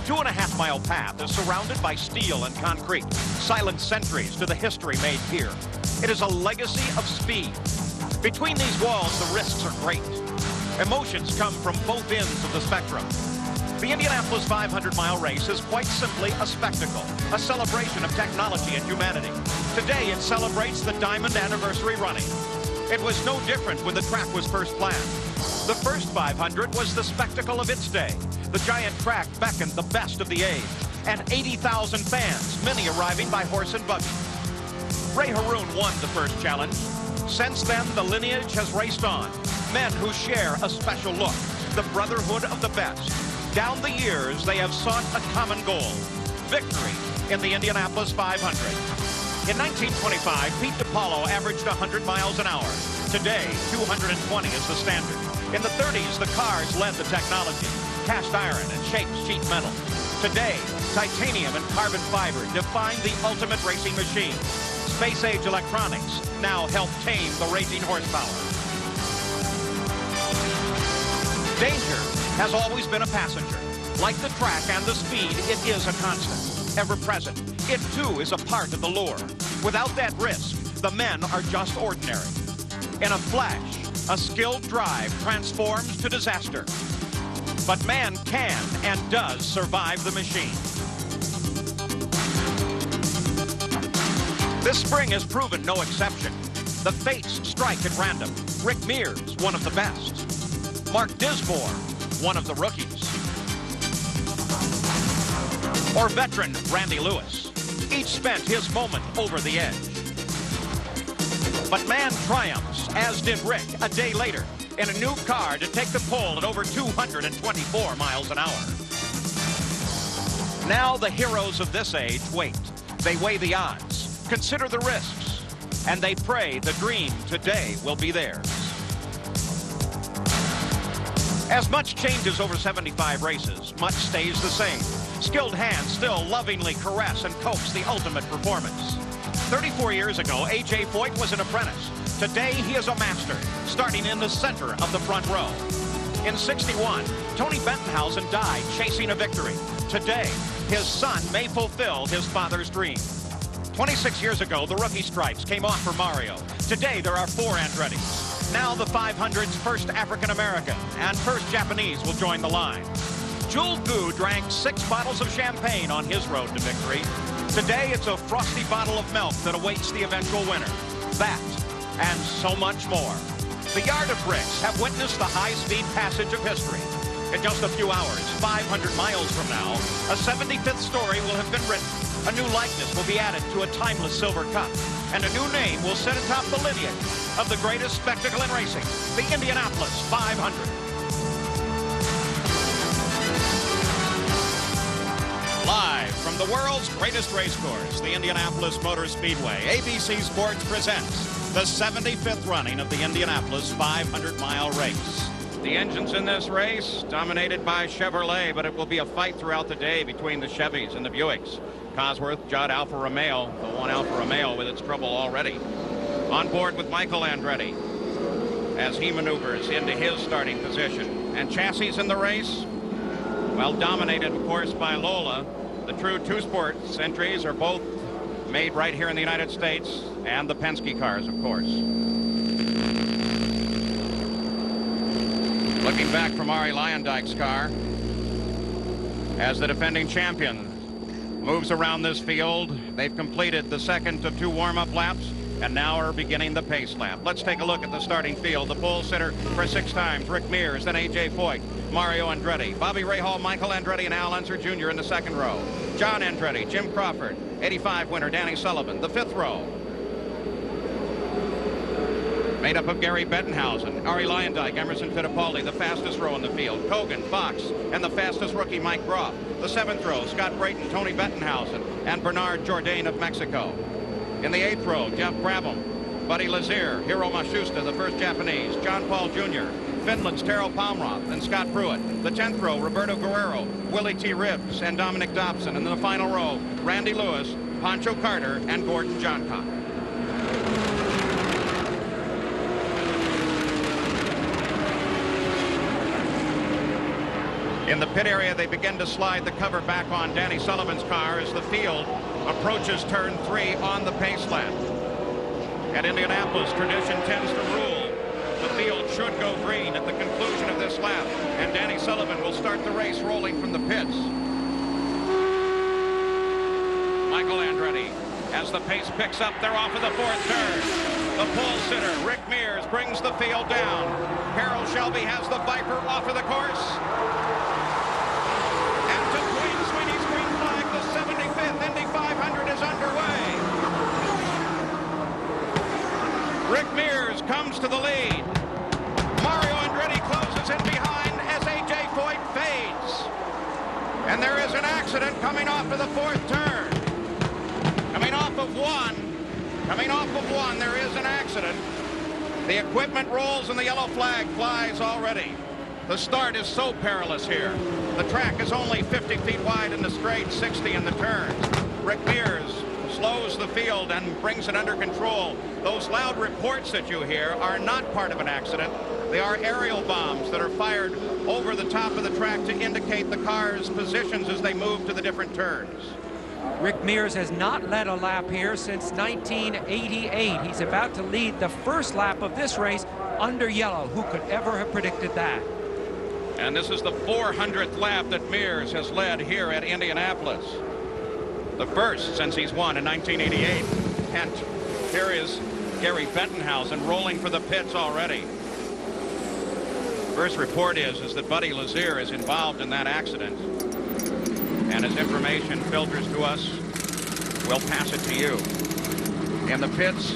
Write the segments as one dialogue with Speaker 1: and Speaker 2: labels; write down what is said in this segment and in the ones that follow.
Speaker 1: 2.5-mile path is surrounded by steel and concrete, silent sentries to the history made here. It is a legacy of speed. Between these walls, the risks are great. Emotions come from both ends of the spectrum. The Indianapolis 500-mile race is quite simply a spectacle, a celebration of technology and humanity. Today, it celebrates the Diamond Anniversary running. It was no different when the track was first planned. The first 500 was the spectacle of its day. The giant track beckoned the best of the age, and 80,000 fans, many arriving by horse and buggy. Ray Haroon won the first challenge. Since then, the lineage has raced on. Men who share a special look, the brotherhood of the best. Down the years, they have sought a common goal, victory in the Indianapolis 500. In 1925, Pete DiPaolo averaged 100 miles an hour. Today, 220 is the standard. In the 30s, the cars led the technology, cast iron and shaped sheet metal. Today, titanium and carbon fiber define the ultimate racing machine. Space-age electronics now help tame the raging horsepower. Danger has always been a passenger. Like the track and the speed, it is a constant, ever present. It too is a part of the lure. Without that risk, the men are just ordinary. In a flash, a skilled drive transforms to disaster. But man can and does survive the machine. This spring has proven no exception. The fates strike at random. Rick Mears, one of the best. Mark Dismore, one of the rookies. Or veteran Randy Lewis. Each spent his moment over the edge. But man triumphs, as did Rick a day later, in a new car to take the pole at over 224 miles an hour. Now the heroes of this age wait. They weigh the odds, consider the risks, and they pray the dream today will be theirs. As much changes over 75 races, much stays the same. Skilled hands still lovingly caress and coax the ultimate performance. 34 years ago, A.J. Foyt was an apprentice. Today, he is a master, starting in the center of the front row. In '61, Tony Bettenhausen died chasing a victory. Today, his son may fulfill his father's dream. 26 years ago, the rookie stripes came off for Mario. Today, there are 4 Andretti's. Now the 500's first African-American and first Japanese will join the line. Jules Gu drank 6 bottles of champagne on his road to victory. Today, it's a frosty bottle of milk that awaits the eventual winner. That and so much more. The Yard of Bricks have witnessed the high-speed passage of history. In just a few hours, 500 miles from now, a 75th story will have been written. A new likeness will be added to a timeless silver cup, and a new name will sit atop the lineage of the greatest spectacle in racing, the Indianapolis 500. Live from the world's greatest race course, the Indianapolis Motor Speedway, ABC Sports presents the 75th running of the Indianapolis 500-mile race. The engines in this race dominated by Chevrolet, but it will be a fight throughout the day between the Chevys and the Buicks. Cosworth, Judd Alfa Romeo, the one Alfa Romeo with its trouble already. On board with Michael Andretti as he maneuvers into his starting position. And chassis in the race, well, dominated, of course, by Lola. The true two-sport entries are both made right here in the United States, and the Penske cars, of course. Looking back from Arie Luyendijk's car as the defending champion moves around this field. They've completed the second of 2 warm-up laps and now are beginning the pace lap. Let's take a look at the starting field. The pole sitter for 6 times, Rick Mears, then A.J. Foyt, Mario Andretti, Bobby Rahal, Michael Andretti, and Al Unser Jr. in the second row. John Andretti, Jim Crawford, 85 winner Danny Sullivan, the 5th row. Made up of Gary Bettenhausen, Arie Luyendijk, Emerson Fittipaldi, the fastest row in the field, Kogan, Fox, and the fastest rookie Mike Groff. The 7th row, Scott Brayton, Tony Bettenhausen, and Bernard Jourdain of Mexico. In the 8th row, Jeff Brabham, Buddy Lazier, Hiro Matsushita, the first Japanese, John Paul Jr., Finland's Taro Palmroth, and Scott Pruitt. The 10th row, Roberto Guerrero, Willie T. Ribbs, and Dominic Dobson. And in the final row, Randy Lewis, Pancho Carter, and Gordon Johncock. In the pit area, they begin to slide the cover back on Danny Sullivan's car as the field approaches turn 3 on the pace lap. At Indianapolis, tradition tends to rule. The field should go green at the conclusion of this lap, and Danny Sullivan will start the race rolling from the pits. Michael Andretti, as the pace picks up, they're off of the 4th turn. The pole sitter, Rick Mears, brings the field down. Harold Shelby has the Viper off of the course. And to Dwayne Sweeney's green flag, the 75th Indy 500 is underway. Rick Mears comes to the lead. Mario Andretti closes in behind as A.J. Foyt fades. And there is an accident coming off of the 4th turn. Coming off of one, there is an accident. The equipment rolls and the yellow flag flies already. The start is so perilous here. The track is only 50 feet wide in the straight, 60 in the turns. Rick Mears slows the field and brings it under control. Those loud reports that you hear are not part of an accident. They are aerial bombs that are fired over the top of the track to indicate the car's positions as they move to the different turns.
Speaker 2: Rick Mears has not led a lap here since 1988. He's about to lead the first lap of this race under yellow. Who could ever have predicted that?
Speaker 1: And this is the 400th lap that Mears has led here at Indianapolis. The first since he's won in 1988. And here is Gary Bettenhausen rolling for the pits already. First report is that Buddy Lazier is involved in that accident. And as information filters to us, we'll pass it to you. In the pits,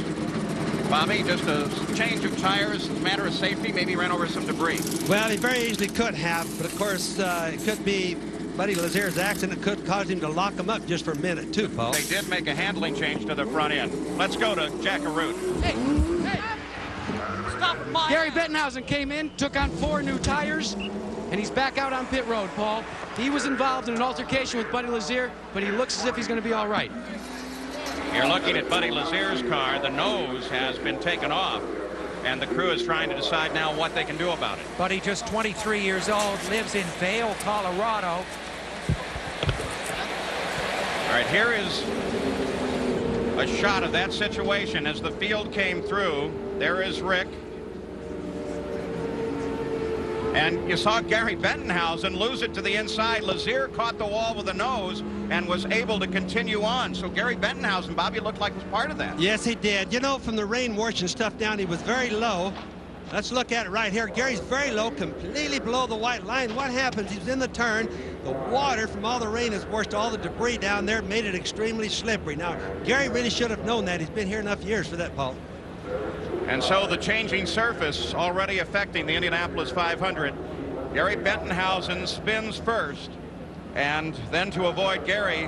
Speaker 1: Bobby, just a change of tires, matter of safety, maybe ran over some debris.
Speaker 3: Well, he very easily could have, but of course, it could be Buddy Lazier's accident could cause him to lock him up just for a minute, too, Paul.
Speaker 1: They did make a handling change to the front end. Let's go to Jack Arute.
Speaker 4: Hey, stop it, Mike. Gary Bettenhausen came in, took on 4 new tires, and he's back out on pit road, Paul. He was involved in an altercation with Buddy Lazier, but he looks as if he's going to be all right.
Speaker 1: You're looking at Buddy Lazier's car. The nose has been taken off, and the crew is trying to decide now what they can do about it.
Speaker 2: Buddy, just 23 years old, lives in Vail, Colorado.
Speaker 1: All right, here is a shot of that situation as the field came through. There is Rick. And you saw Gary Bettenhausen lose it to the inside. Lazier caught the wall with the nose and was able to continue on. So Gary Bettenhausen, Bobby, looked like was part of that.
Speaker 3: Yes, he did. You know, from the rain washing stuff down, he was very low. Let's look at it right here. Gary's very low, completely below the white line. What happens? He's in the turn. The water from all the rain has washed all the debris down there, made it extremely slippery. Now, Gary really should have known that. He's been here enough years for that, Paul.
Speaker 1: And so the changing surface already affecting the Indianapolis 500. Gary Bettenhausen spins first, and then to avoid Gary,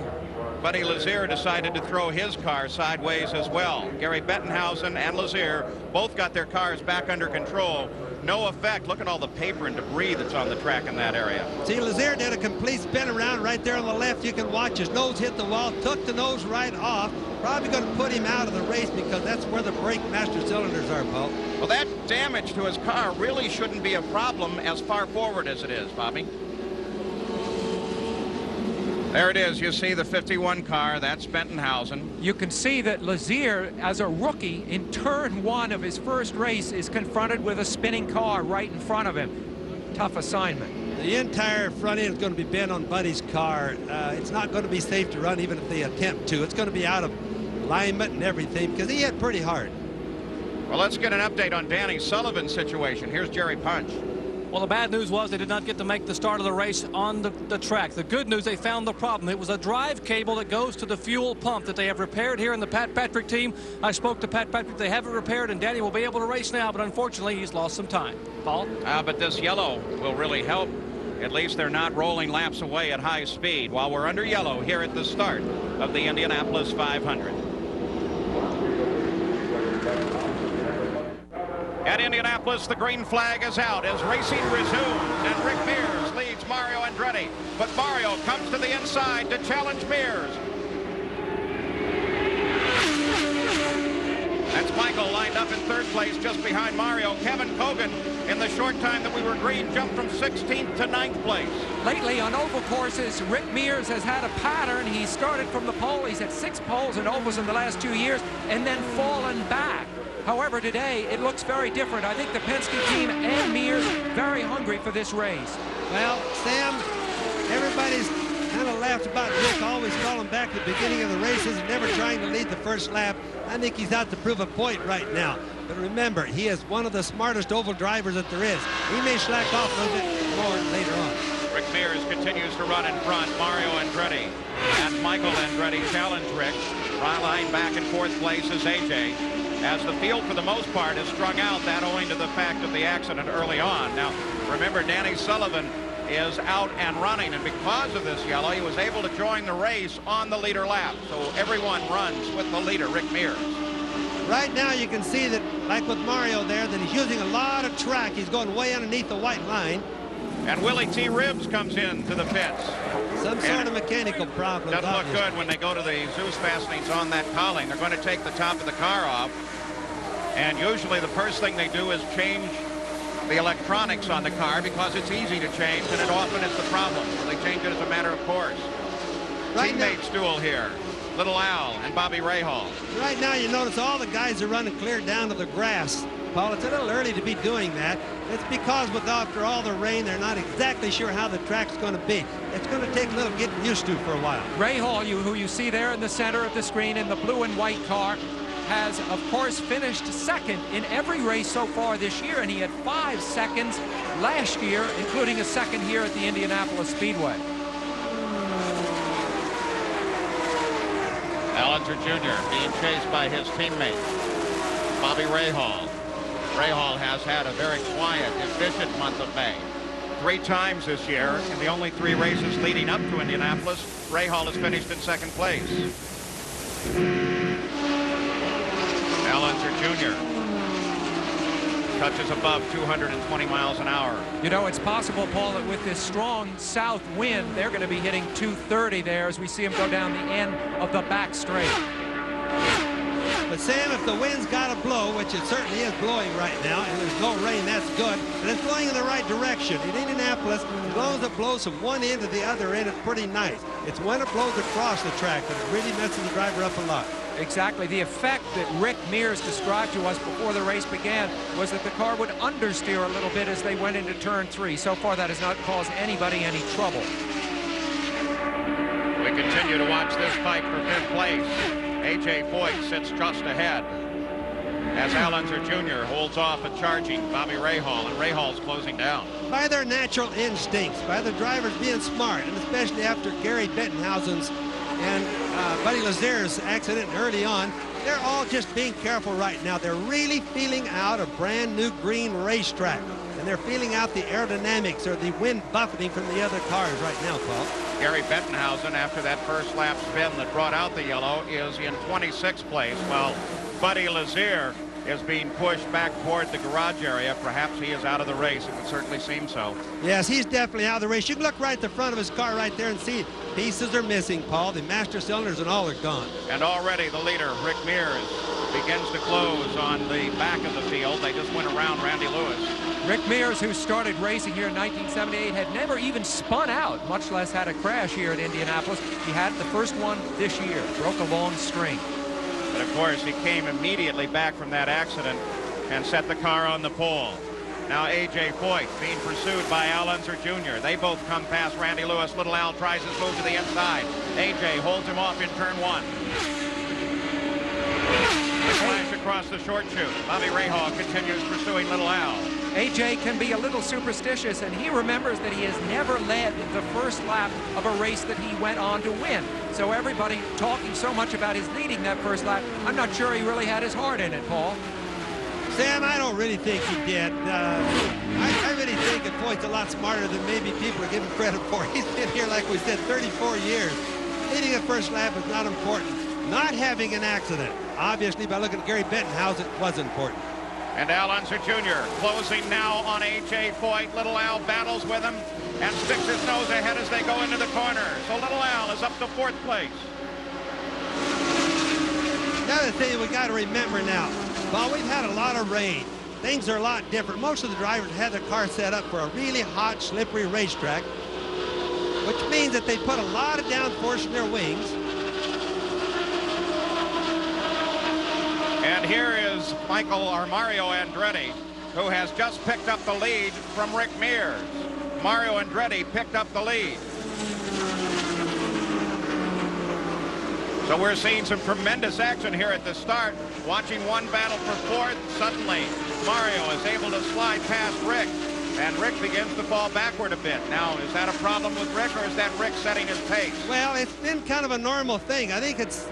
Speaker 1: Buddy Lazier decided to throw his car sideways as well. Gary Bettenhausen and Lazier both got their cars back under control. No effect. Look at all the paper and debris that's on the track in that area.
Speaker 3: See, Lazier did a complete spin around right there on the left. You can watch his nose hit the wall, took the nose right off. Probably going to put him out of the race because that's where the brake master cylinders are, Paul.
Speaker 1: Well, that damage to his car really shouldn't be a problem as far forward as it is, Bobby. There it is. You see the 51 car. That's Bettenhausen.
Speaker 2: You can see that Lazier, as a rookie, in turn 1 of his first race, is confronted with a spinning car right in front of him. Tough assignment.
Speaker 3: The entire front end is going to be bent on Buddy's car. It's not going to be safe to run even if they attempt to. It's going to be out of alignment and everything because he hit pretty hard.
Speaker 1: Well, let's get an update on Danny Sullivan's situation. Here's Jerry Punch.
Speaker 5: Well, the bad news was they did not get to make the start of the race on the track. The good news, they found the problem. It was a drive cable that goes to the fuel pump that they have repaired here in the Pat Patrick team. I spoke to Pat Patrick. They have it repaired, and Danny will be able to race now, but unfortunately, he's lost some time. Paul?
Speaker 1: But this yellow will really help. At least they're not rolling laps away at high speed while we're under yellow here at the start of the Indianapolis 500. At Indianapolis, the green flag is out as racing resumes, and Rick Mears leads Mario Andretti. But Mario comes to the inside to challenge Mears. That's Lance Michael lined up in third place just behind Mario. Kevin Kogan, in the short time that we were green, jumped from 16th to 9th place.
Speaker 2: Lately on oval courses, Rick Mears has had a pattern. He started from the pole. He's had 6 poles in ovals in the last 2 years and then fallen back. However, today it looks very different. I think the Penske team and Mears very hungry for this race.
Speaker 3: Well, Sam, everybody's kind of laughed about Rick always falling back at the beginning of the races and never trying to lead the first lap. I think he's out to prove a point right now. But remember, he is one of the smartest oval drivers that there is. He may slack off a little bit more later on.
Speaker 1: Rick Mears continues to run in front. Mario Andretti and Michael Andretti challenge Rick. Line back in 4th place is AJ. As the field, for the most part, is strung out, that owing to the fact of the accident early on. Now, remember, Danny Sullivan is out and running, and because of this yellow, he was able to join the race on the leader lap. So everyone runs with the leader, Rick Mears.
Speaker 3: Right now, you can see that, like with Mario there, that he's using a lot of track. He's going way underneath the white line.
Speaker 1: And Willie T. Ribbs comes in to the pits.
Speaker 3: Some sort of mechanical problem.
Speaker 1: Doesn't look good when they go to the Zeus fastenings on that cowling. They're going to take the top of the car off. And usually the first thing they do is change the electronics on the car because it's easy to change, and it often is the problem. So they change it as a matter of course.
Speaker 3: Right
Speaker 1: Teammates duel here. Little Al and Bobby Rahal.
Speaker 3: Right now, you notice all the guys are running clear down to the grass. Paul, it's a little early to be doing that. It's because after all the rain, they're not exactly sure how the track's going to be. It's going to take a little getting used to for a while.
Speaker 2: Rahal, who you see there in the center of the screen in the blue and white car, has, of course, finished second in every race so far this year, and he had 5 seconds last year, including a second here at the Indianapolis Speedway.
Speaker 1: Allenser Jr. being chased by his teammate, Bobby Rahal. Rahal has had a very quiet, efficient month of May. 3 times this year, in the only 3 races leading up to Indianapolis, Rahal has finished in 2nd place. Allenser Jr. touches above 220 miles an hour.
Speaker 2: You know, it's possible, Paul, that with this strong south wind, they're going to be hitting 230 there as we see him go down the end of the back straight.
Speaker 3: But Sam, if the wind's got to blow, which it certainly is blowing right now, and there's no rain, that's good. And it's blowing in the right direction. In Indianapolis, as long as it blows from one end to the other end, it's pretty nice. It's when it blows across the track that it really messes the driver up a lot.
Speaker 2: Exactly. The effect that Rick Mears described to us before the race began was that the car would understeer a little bit as they went into turn 3. So far, that has not caused anybody any trouble.
Speaker 1: We continue to watch this fight for 5th place. A.J. Foyt sits just ahead as Allenser Jr. holds off a charging Bobby Rahal, and Rahal's closing down.
Speaker 3: By their natural instincts, by the drivers being smart, and especially after Gary Bettenhausen's and Buddy Lazier's accident early on, they're all just being careful right now. They're really feeling out a brand new green racetrack, and they're feeling out the aerodynamics or the wind buffeting from the other cars right now, Paul.
Speaker 1: Gary Bettenhausen, after that first lap spin that brought out the yellow, is in 26th place, while Buddy Lazier is being pushed back toward the garage area. Perhaps he is out of the race. It would certainly seem so.
Speaker 3: Yes, he's definitely out of the race. You can look right at the front of his car right there and see pieces are missing, Paul. The master cylinders and all are gone.
Speaker 1: And already the leader, Rick Mears, begins to close on the back of the field. They just went around Randy Lewis.
Speaker 2: Rick Mears, who started racing here in 1978, had never even spun out, much less had a crash here at Indianapolis. He had the first one this year, broke a long string.
Speaker 1: But of course, he came immediately back from that accident and set the car on the pole. Now A.J. Foyt being pursued by Allenser Jr. They both come past Randy Lewis. Little Al tries his move to the inside. A.J. holds him off in turn 1. Flash across the short chute. Bobby Rahal continues pursuing Little Al.
Speaker 2: A.J. can be a little superstitious, and he remembers that he has never led the first lap of a race that he went on to win. So everybody talking so much about his leading that first lap, I'm not sure he really had his heart in it, Paul.
Speaker 3: Sam, I don't really think he did. I really think that Foyt's a lot smarter than maybe people are giving credit for. He's been here, like we said, 34 years. Leading a first lap is not important. Not having an accident, obviously, by looking at Gary Bettenhausen, was important.
Speaker 1: And Allenser Jr. closing now on A.J. Foyt. Little Al battles with him and sticks his nose ahead as they go into the corner. So Little Al is up to 4th place.
Speaker 3: Another thing we got to remember now, Well, we've had a lot of rain. Things are a lot different. Most of the drivers had their car set up for a really hot, slippery racetrack, which means that they put a lot of downforce in their wings.
Speaker 1: And here is Mario Andretti, who has just picked up the lead from Rick Mears. Mario Andretti picked up the lead. So we're seeing some tremendous action here at the start. Watching one battle for fourth. Suddenly, Mario is able to slide past Rick, and Rick begins to fall backward a bit. Now, is that a problem with Rick, or is that Rick setting his pace?
Speaker 3: Well, it's been kind of a normal thing. I think it's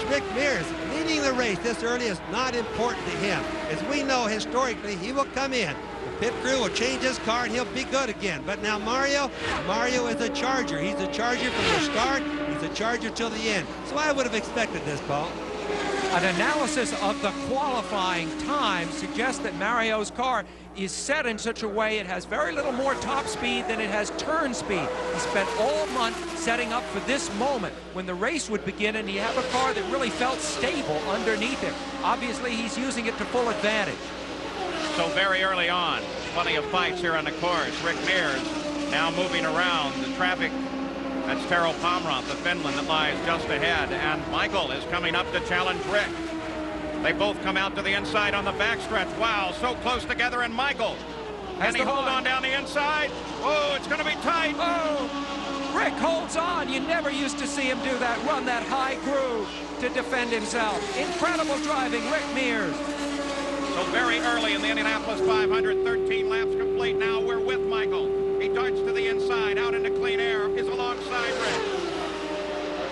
Speaker 3: Rick Mears. Leading the race this early is not important to him. As we know, historically, he will come in. The pit crew will change his car, and he'll be good again. But now Mario is a charger. He's a charger from the start. He's a charger till the end. So I would have expected this, Paul.
Speaker 2: An analysis of the qualifying time suggests that Mario's car is set in such a way it has very little more top speed than it has turn speed. He spent all month setting up for this moment when the race would begin, and he had a car that really felt stable underneath him. Obviously, he's using it to full advantage.
Speaker 1: So very early on, plenty of fights here on the course. Rick Mears now moving around the traffic. That's Tero Pomroth of Finland that lies just ahead, and Michael is coming up to challenge Rick. They both come out to the inside on the backstretch. Wow, so close together, and Michael. Can he hold on down the inside? Oh, it's going to be tight.
Speaker 2: Oh, Rick holds on. You never used to see him do that, run that high groove to defend himself. Incredible driving, Rick Mears.
Speaker 1: So very early in the Indianapolis 500, 13 laps complete. Now we're with Michael. He darts to the inside, out into clean air, is alongside Rick.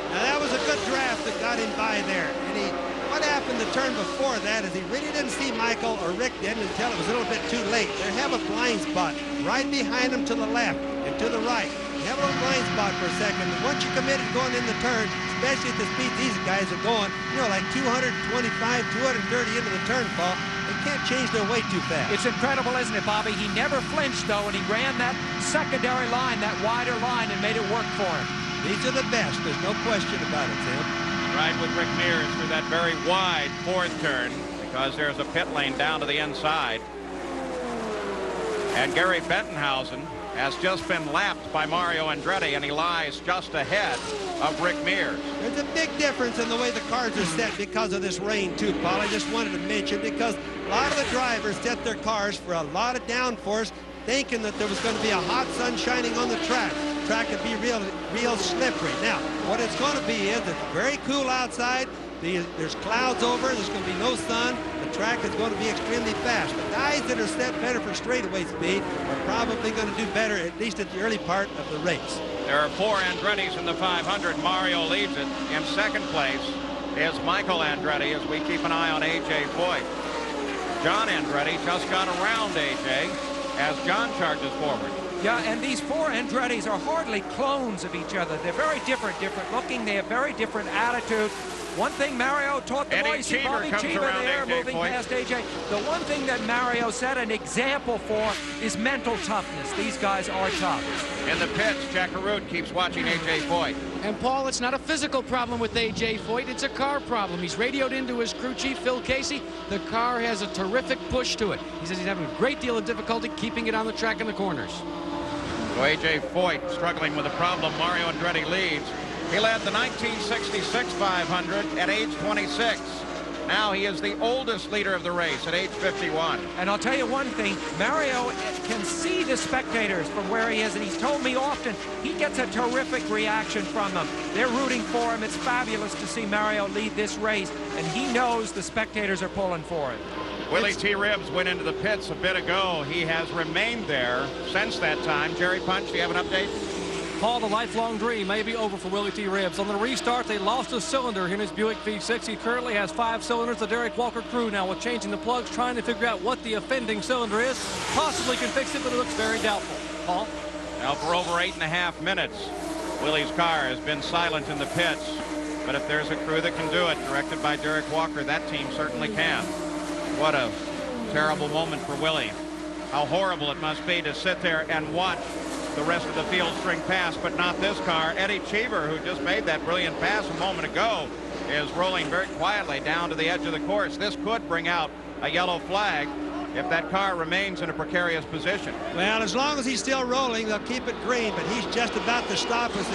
Speaker 3: Now that was a good draft that got him by there. And what happened the turn before that is he really didn't see Michael, or Rick didn't, until it was a little bit too late. They have a blind spot right behind him to the left and to the right. You have a little blind spot for a second. And once you're committed going in the turn, especially at the speed these guys are going, like 225, 230 into the turn, Paul, they can't change their way too fast.
Speaker 2: It's incredible, isn't it, Bobby? He never flinched, though, and he ran that secondary line, that wider line, and made it work for him.
Speaker 3: These are the best. There's no question about it, Tim.
Speaker 1: Ride with Rick Mears through that very wide fourth turn, because there's a pit lane down to the inside. And Gary Bettenhausen has just been lapped by Mario Andretti, and he lies just ahead of Rick Mears.
Speaker 3: There's a big difference in the way the cars are set because of this rain, too, Paul. I just wanted to mention, because a lot of the drivers set their cars for a lot of downforce, thinking that there was going to be a hot sun shining on the track. The track could be real slippery. Now, what it's going to be is it's very cool outside. There's clouds over. There's going to be no sun. The track is going to be extremely fast. The guys that are set better for straightaway speed are probably going to do better, at least at the early part of the race.
Speaker 1: There are 4 Andrettis in the 500. Mario leads it. In second place is Michael Andretti, as we keep an eye on A.J. Foyt. John Andretti just got around A.J. as John charges forward.
Speaker 2: Yeah, and these 4 Andrettis are hardly clones of each other. They're very different looking. They have very different attitude. One thing Mario taught the boys, see Bobby Cheever there moving past AJ. The one thing that Mario set an example for is mental toughness. These guys are tough.
Speaker 1: In the pits, Jack Arute keeps watching A.J. Foyt.
Speaker 4: And Paul, it's not a physical problem with A.J. Foyt, it's a car problem. He's radioed into his crew chief, Phil Casey. The car has a terrific push to it. He says he's having a great deal of difficulty keeping it on the track in the corners.
Speaker 1: So A.J. Foyt struggling with a problem. Mario Andretti leads. He led the 1966 500 at age 26. Now he is the oldest leader of the race at age 51.
Speaker 2: And I'll tell you one thing, Mario can see the spectators from where he is, and he's told me often he gets a terrific reaction from them. They're rooting for him. It's fabulous to see Mario lead this race, and he knows the spectators are pulling for him.
Speaker 1: Willie T. Ribbs went into the pits a bit ago. He has remained there since that time. Jerry Punch, do you have an update?
Speaker 5: Paul, the lifelong dream may be over for Willie T. Ribbs. On the restart, they lost a cylinder in his Buick V6. He currently has 5 cylinders. The Derek Walker crew now, with changing the plugs, trying to figure out what the offending cylinder is. Possibly can fix it, but it looks very doubtful. Paul?
Speaker 1: Now, for over 8.5 minutes, Willie's car has been silent in the pits. But if there's a crew that can do it, directed by Derek Walker, that team certainly can. What a terrible moment for Willie. How horrible it must be to sit there and watch the rest of the field string pass, but not this car. Eddie Cheever, who just made that brilliant pass a moment ago, is rolling very quietly down to the edge of the course. This could bring out a yellow flag if that car remains in a precarious position.
Speaker 3: Well, as long as he's still rolling, they'll keep it green, but he's just about to stop as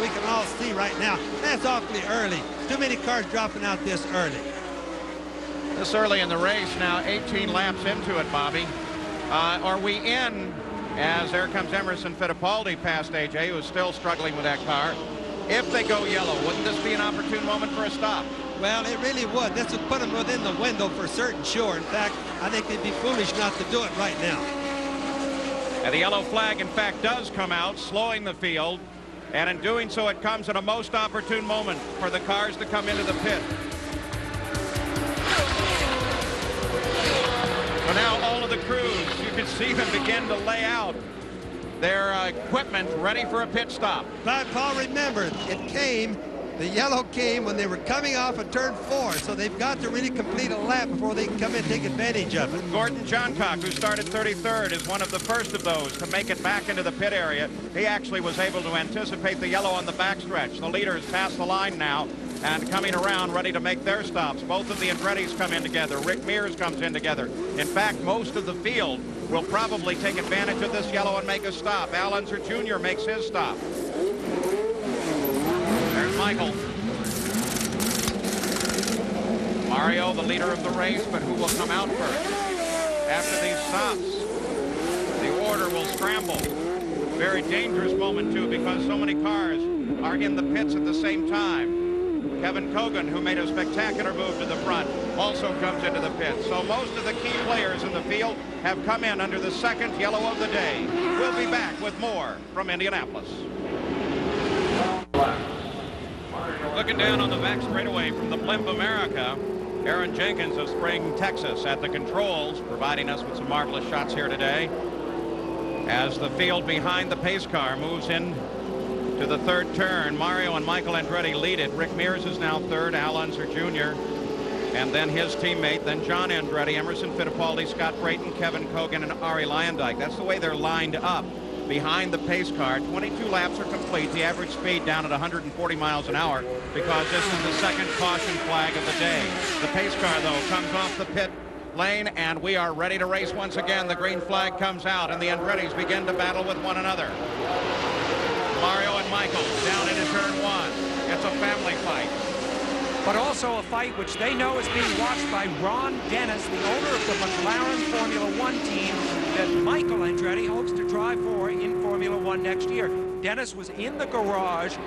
Speaker 3: we can all see right now. That's awfully early. Too many cars dropping out this early.
Speaker 1: This early in the race, now 18 laps into it, Bobby. Are we in, as there comes Emerson Fittipaldi past AJ, who is still struggling with that car. If they go yellow, wouldn't this be an opportune moment for a stop?
Speaker 3: Well, it really would. This would put them within the window for certain sure. In fact, I think they'd be foolish not to do it right now.
Speaker 1: And the yellow flag, in fact, does come out, slowing the field. And in doing so, it comes at a most opportune moment for the cars to come into the pit. So now all of the crews, you can see them begin to lay out their equipment ready for a pit stop.
Speaker 3: But Paul, remember, the yellow came when they were coming off of turn 4, so they've got to really complete a lap before they can come in and take advantage of it.
Speaker 1: Gordon Johncock, who started 33rd, is one of the first of those to make it back into the pit area. He actually was able to anticipate the yellow on the backstretch. The leaders pass the line now and coming around ready to make their stops. Both of the Andretti's come in together. Rick Mears comes in together. In fact, most of the field will probably take advantage of this yellow and make a stop. Al Unser Jr. makes his stop. There's Michael. Mario, the leader of the race, but who will come out first? After these stops, the order will scramble. Very dangerous moment, too, because so many cars are in the pits at the same time. Kevin Kogan, who made a spectacular move to the front, also comes into the pit. So most of the key players in the field have come in under the second yellow of the day. We'll be back with more from Indianapolis. Looking down on the back straightaway from the Blimp America, Aaron Jenkins of Spring, Texas at the controls, providing us with some marvelous shots here today. As the field behind the pace car moves in to the third turn, Mario and Michael Andretti lead it. Rick Mears is now third, Al Unser Jr., and then his teammate, then John Andretti, Emerson Fittipaldi, Scott Brayton, Kevin Kogan, and Ari Lyondike. That's the way they're lined up behind the pace car. 22 laps are complete, the average speed down at 140 miles an hour because this is the second caution flag of the day. The pace car, though, comes off the pit lane, and we are ready to race once again. The green flag comes out, and the Andretti's begin to battle with one another. Mario and Michael down into turn 1. It's a family fight.
Speaker 2: But also a fight which they know is being watched by Ron Dennis, the owner of the McLaren Formula One team that Michael Andretti hopes to drive for in Formula One next year. Dennis was in the garage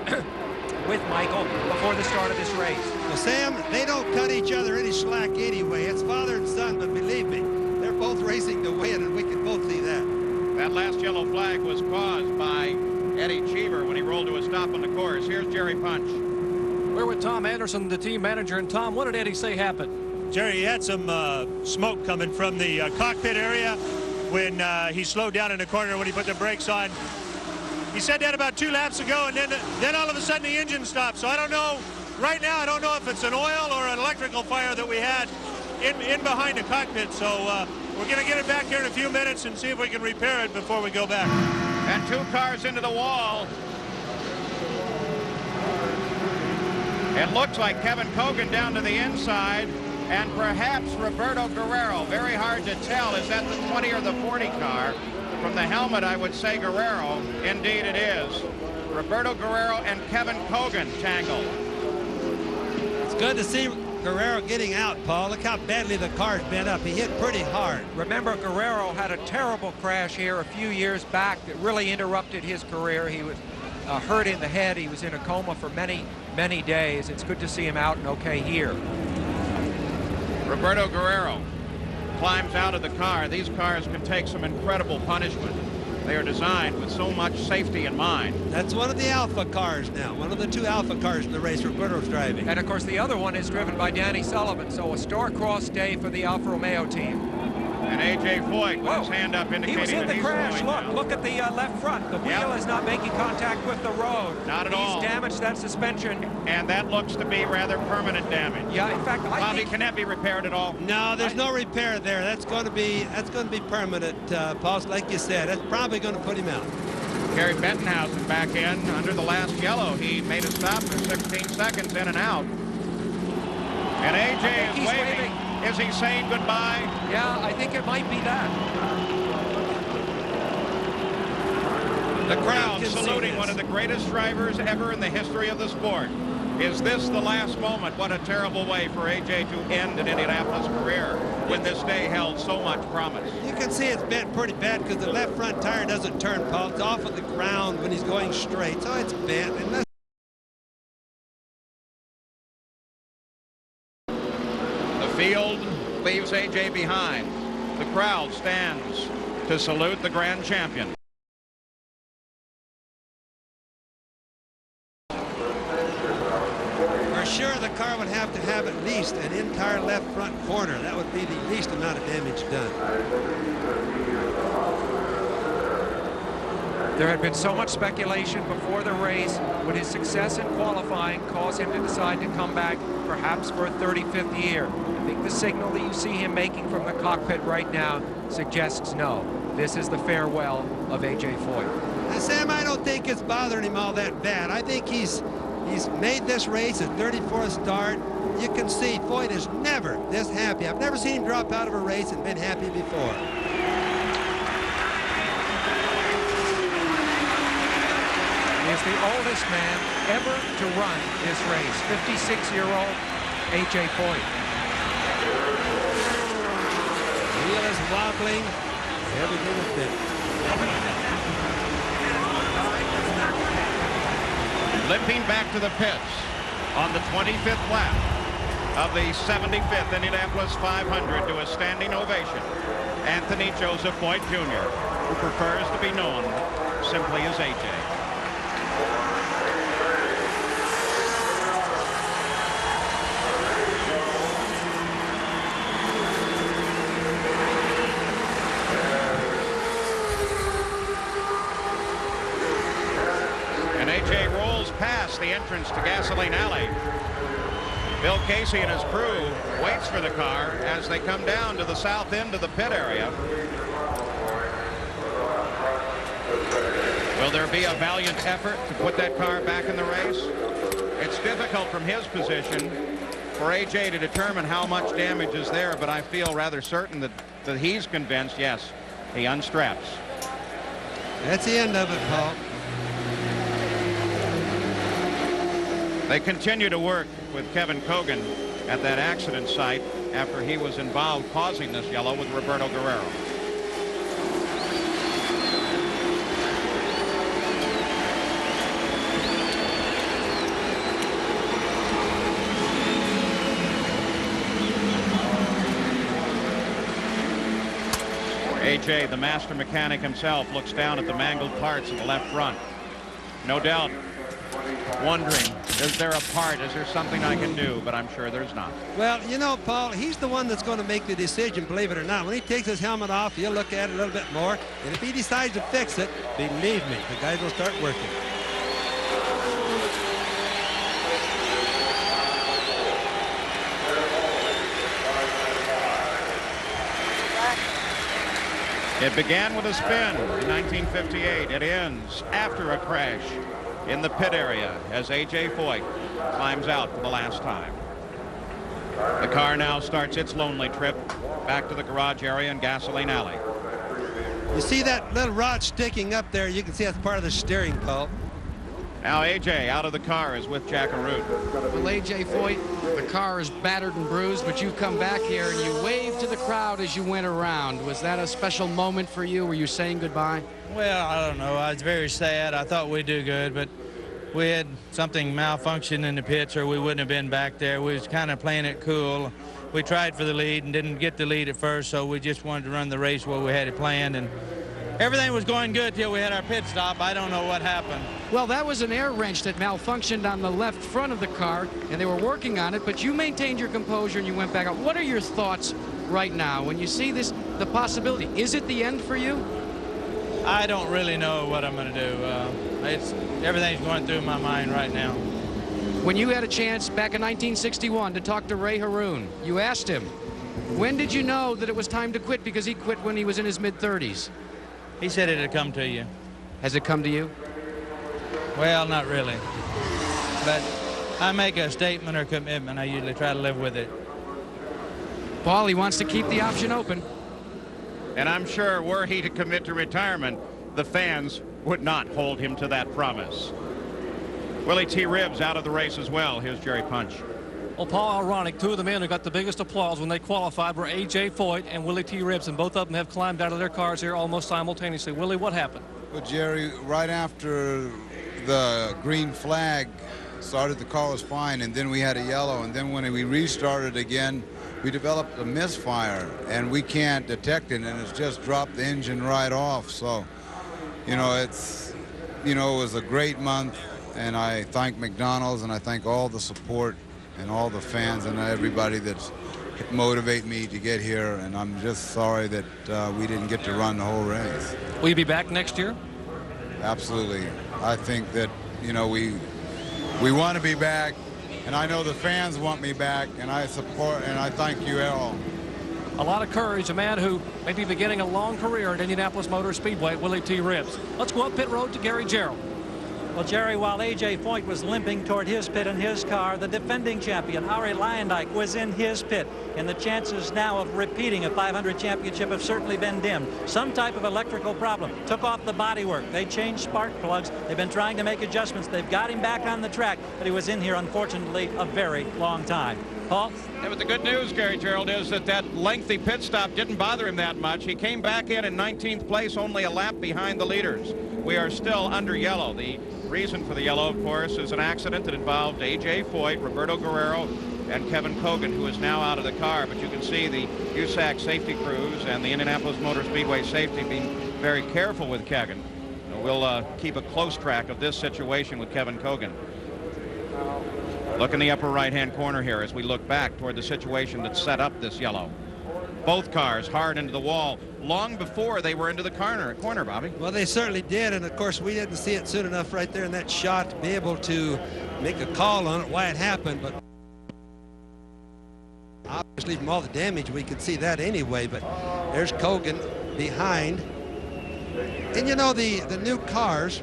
Speaker 2: with Michael before the start of this race.
Speaker 3: Well, Sam, they don't cut each other any slack anyway. It's father and son, but believe me, they're both racing to win, and we can both see that.
Speaker 1: That last yellow flag was caused by Eddie Cheever when he rolled to a stop on the course. Here's Jerry Punch.
Speaker 5: We're with Tom Anderson, the team manager. And Tom, what did Eddie say happened?
Speaker 6: Jerry, he had some smoke coming from the cockpit area when he slowed down in the corner when he put the brakes on. He said that about 2 laps ago, and then all of a sudden the engine stopped. So I don't know. Right now, I don't know if it's an oil or an electrical fire that we had in behind the cockpit. So we're going to get it back here in a few minutes and see if we can repair it before we go back.
Speaker 1: And 2 cars into the wall. It looks like Kevin Kogan down to the inside, and perhaps Roberto Guerrero. Very hard to tell. Is that the 20 or the 40 car? From the helmet, I would say Guerrero. Indeed it is. Roberto Guerrero and Kevin Kogan tangled.
Speaker 3: It's good to see Guerrero getting out, Paul. Look how badly the car's bent up. He hit pretty hard.
Speaker 2: Remember, Guerrero had a terrible crash here a few years back that really interrupted his career. He was hurt in the head. He was in a coma for many days. It's good to see him out and okay here.
Speaker 1: Roberto Guerrero climbs out of the car. These cars can take some incredible punishment. They are designed with so much safety in mind.
Speaker 3: That's one of the Alpha cars now. One of the 2 Alpha cars in the race Roberto's driving.
Speaker 2: And of course the other one is driven by Danny Sullivan. So a star-crossed day for the Alfa Romeo team.
Speaker 1: And A.J. Foyt with his hand up indicating
Speaker 2: he was in
Speaker 1: that
Speaker 2: the crash.
Speaker 1: Look,
Speaker 2: Look at the left front. The wheel is not making contact with the road.
Speaker 1: Not at all.
Speaker 2: He's damaged that suspension.
Speaker 1: And that looks to be rather permanent damage.
Speaker 2: Yeah, in fact,
Speaker 1: Bobby, can that be repaired at all?
Speaker 3: No, there's no repair there. That's going to be permanent, Paul. Like you said, that's probably going to put him out.
Speaker 1: Gary Bettenhausen back in under the last yellow. He made a stop for 16 seconds in and out. And A.J. is waving. Is he saying goodbye?
Speaker 2: Yeah, I think it might be that.
Speaker 1: The crowd saluting one of the greatest drivers ever in the history of the sport. Is this the last moment? What a terrible way for A.J. to end an Indianapolis career when this day held so much promise.
Speaker 3: You can see it's bent pretty bad because the left front tire doesn't turn, Paul. It's off of the ground when he's going straight, so it's bent. And
Speaker 1: the field leaves A.J. behind. The crowd stands to salute the grand champion.
Speaker 3: For sure, the car would have to have at least an entire left front corner. That would be the least amount of damage done.
Speaker 2: There had been so much speculation before the race. Would his success in qualifying cause him to decide to come back, perhaps for a 35th year? I think the signal that you see him making from the cockpit right now suggests no. This is the farewell of A.J. Foyt.
Speaker 3: Now, Sam, I don't think it's bothering him all that bad. I think he's made this race his 34th start. You can see Foyt is never this happy. I've never seen him drop out of a race and been happy before.
Speaker 2: He is the oldest man ever to run this race. 56-year-old A.J. Foyt.
Speaker 3: Wheel is wobbling every little bit.
Speaker 1: Limping back to the pits on the 25th lap of the 75th Indianapolis 500 to a standing ovation, Anthony Joseph Foyt Jr., who prefers to be known simply as A.J. A.J. rolls past the entrance to Gasoline Alley. Bill Casey and his crew waits for the car as they come down to the south end of the pit area. Will there be a valiant effort to put that car back in the race? It's difficult from his position for A.J. to determine how much damage is there, but I feel rather certain that he's convinced, yes, he unstraps.
Speaker 3: That's the end of it, Paul.
Speaker 1: They continue to work with Kevin Cogan at that accident site after he was involved causing this yellow with Roberto Guerrero. A.J., the master mechanic himself, looks down at the mangled parts of the left front. No doubt wondering, is there a part, is there something I can do? But I'm sure there's not.
Speaker 3: Well, you know, Paul, he's the one that's going to make the decision, believe it or not. When he takes his helmet off, he'll look at it a little bit more. And if he decides to fix it, believe me, the guys will start working.
Speaker 1: It began with a spin in 1958. It ends after a crash in the pit area as A.J. Foyt climbs out for the last time. The car now starts its lonely trip back to the garage area in Gasoline Alley.
Speaker 3: You see that little rod sticking up there? You can see that's part of the steering, Paul.
Speaker 1: Now A.J. out of the car is with Jack Arute.
Speaker 4: Well, A.J. Foyt, the car is battered and bruised, but you come back here and you waved to the crowd as you went around. Was that a special moment for you? Were you saying goodbye?
Speaker 7: Well, I don't know. I was very sad. I thought we'd do good, but we had something malfunction in the pits or we wouldn't have been back there. We was kind of playing it cool. We tried for the lead and didn't get the lead at first, so we just wanted to run the race where we had it planned, and everything was going good till we had our pit stop. I don't know what happened.
Speaker 4: Well, that was an air wrench that malfunctioned on the left front of the car, and they were working on it, but you maintained your composure and you went back out. What are your thoughts right now when you see this, the possibility? Is it the end for you?
Speaker 7: I don't really know what I'm going to do. Everything's going through my mind right now.
Speaker 4: When you had a chance back in 1961 to talk to Ray Haroon, you asked him, when did you know that it was time to quit? Because he quit when he was in his mid-30s.
Speaker 7: He said it'd come to you.
Speaker 4: Has it come to you?
Speaker 7: Well, not really. But I make a statement or commitment. I usually try to live with it.
Speaker 4: Paul, he wants to keep the option open.
Speaker 1: And I'm sure were he to commit to retirement, the fans would not hold him to that promise. Willie T. Ribbs out of the race as well. Here's Jerry Punch.
Speaker 5: Well, Paul, ironic, two of the men who got the biggest applause when they qualified were A.J. Foyt and Willie T. Ribbs, and both of them have climbed out of their cars here almost simultaneously. Willie, what happened?
Speaker 8: Well, Jerry, right after the green flag started, the car was fine, and then we had a yellow, and then when we restarted again, we developed a misfire, and we can't detect it, and it's just dropped the engine right off. So, you know, it was a great month, and I thank McDonald's, and I thank all the support and all the fans and everybody that's motivate me to get here, and I'm just sorry that we didn't get to run the whole race.
Speaker 5: Will you be back next year?
Speaker 8: Absolutely. I think that, you know, we want to be back, and I know the fans want me back, and I support, and I thank you all.
Speaker 5: A lot of courage, a man who may be beginning a long career at Indianapolis Motor Speedway, Willie T. Ribbs. Let's go up pit road to Gary Gerald.
Speaker 9: Well, Jerry, while A.J. Foyt was limping toward his pit in his car, the defending champion, Harry Lyondike, was in his pit, and the chances now of repeating a 500 championship have certainly been dimmed. Some type of electrical problem took off the bodywork. They changed spark plugs. They've been trying to make adjustments. They've got him back on the track, but he was in here, unfortunately, a very long time. Paul?
Speaker 1: Yeah, but the good news, Gary Gerald, is that lengthy pit stop didn't bother him that much. He came back in 19th place, only a lap behind the leaders. We are still under yellow. The reason for the yellow, of course, is an accident that involved A.J. Foyt, Roberto Guerrero, and Kevin Cogan, who is now out of the car. But you can see the USAC safety crews and the Indianapolis Motor Speedway safety being very careful with Kevin. We'll keep a close track of this situation with Kevin Cogan. Look in the upper right-hand corner here as we look back toward the situation that set up this yellow. Both cars hard into the wall long before they were into the corner, Bobby.
Speaker 3: Well, they certainly did, and of course we didn't see it soon enough right there in that shot to be able to make a call on it, why it happened. But obviously from all the damage we could see that anyway. But there's Cogan behind, and you know the new cars.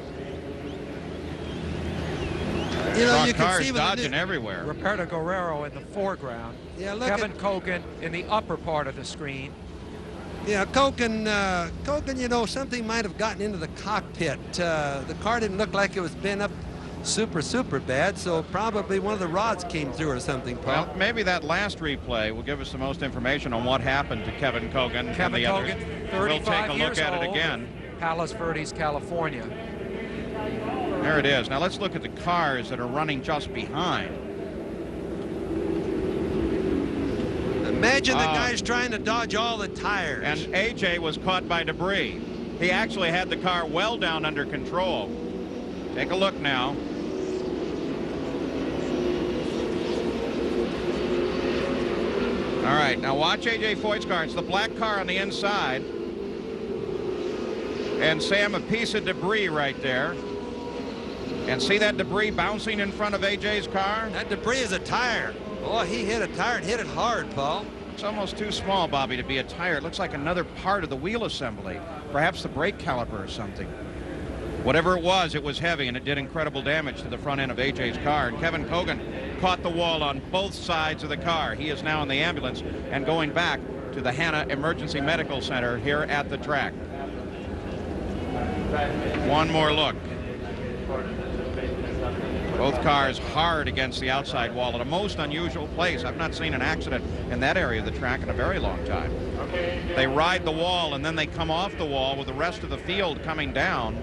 Speaker 3: You know, you can see
Speaker 1: dodging everywhere.
Speaker 2: Roberto Guerrero in the foreground.
Speaker 3: Yeah, look
Speaker 2: Kevin Cogan in the upper part of the screen.
Speaker 3: Yeah, Cogan, you know, something might have gotten into the cockpit. The car didn't look like it was bent up super bad, so probably one of the rods came through or something, Paul.
Speaker 1: Well, maybe that last replay will give us the most information on what happened to Kevin Cogan and the others.
Speaker 2: 35
Speaker 1: we'll take a look
Speaker 2: years
Speaker 1: at it
Speaker 2: old,
Speaker 1: again.
Speaker 2: Palos Verdes, California.
Speaker 1: There it is. Now let's look at the cars that are running just behind.
Speaker 3: Imagine the guys trying to dodge all the tires.
Speaker 1: And AJ was caught by debris. He actually had the car well down under control. Take a look now. All right, now watch AJ Foyt's car. It's the black car on the inside. And Sam, a piece of debris right there. And see that debris bouncing in front of AJ's car?
Speaker 3: That debris is a tire. Oh, he hit a tire and hit it hard, Paul.
Speaker 1: It's almost too small, Bobby, to be a tire. It looks like another part of the wheel assembly. Perhaps the brake caliper or something. Whatever it was heavy, and it did incredible damage to the front end of AJ's car. And Kevin Cogan caught the wall on both sides of the car. He is now in the ambulance and going back to the Hanna Emergency Medical Center here at the track. One more look. Both cars hard against the outside wall at a most unusual place. I've not seen an accident in that area of the track in a very long time. They ride the wall and then they come off the wall with the rest of the field coming down.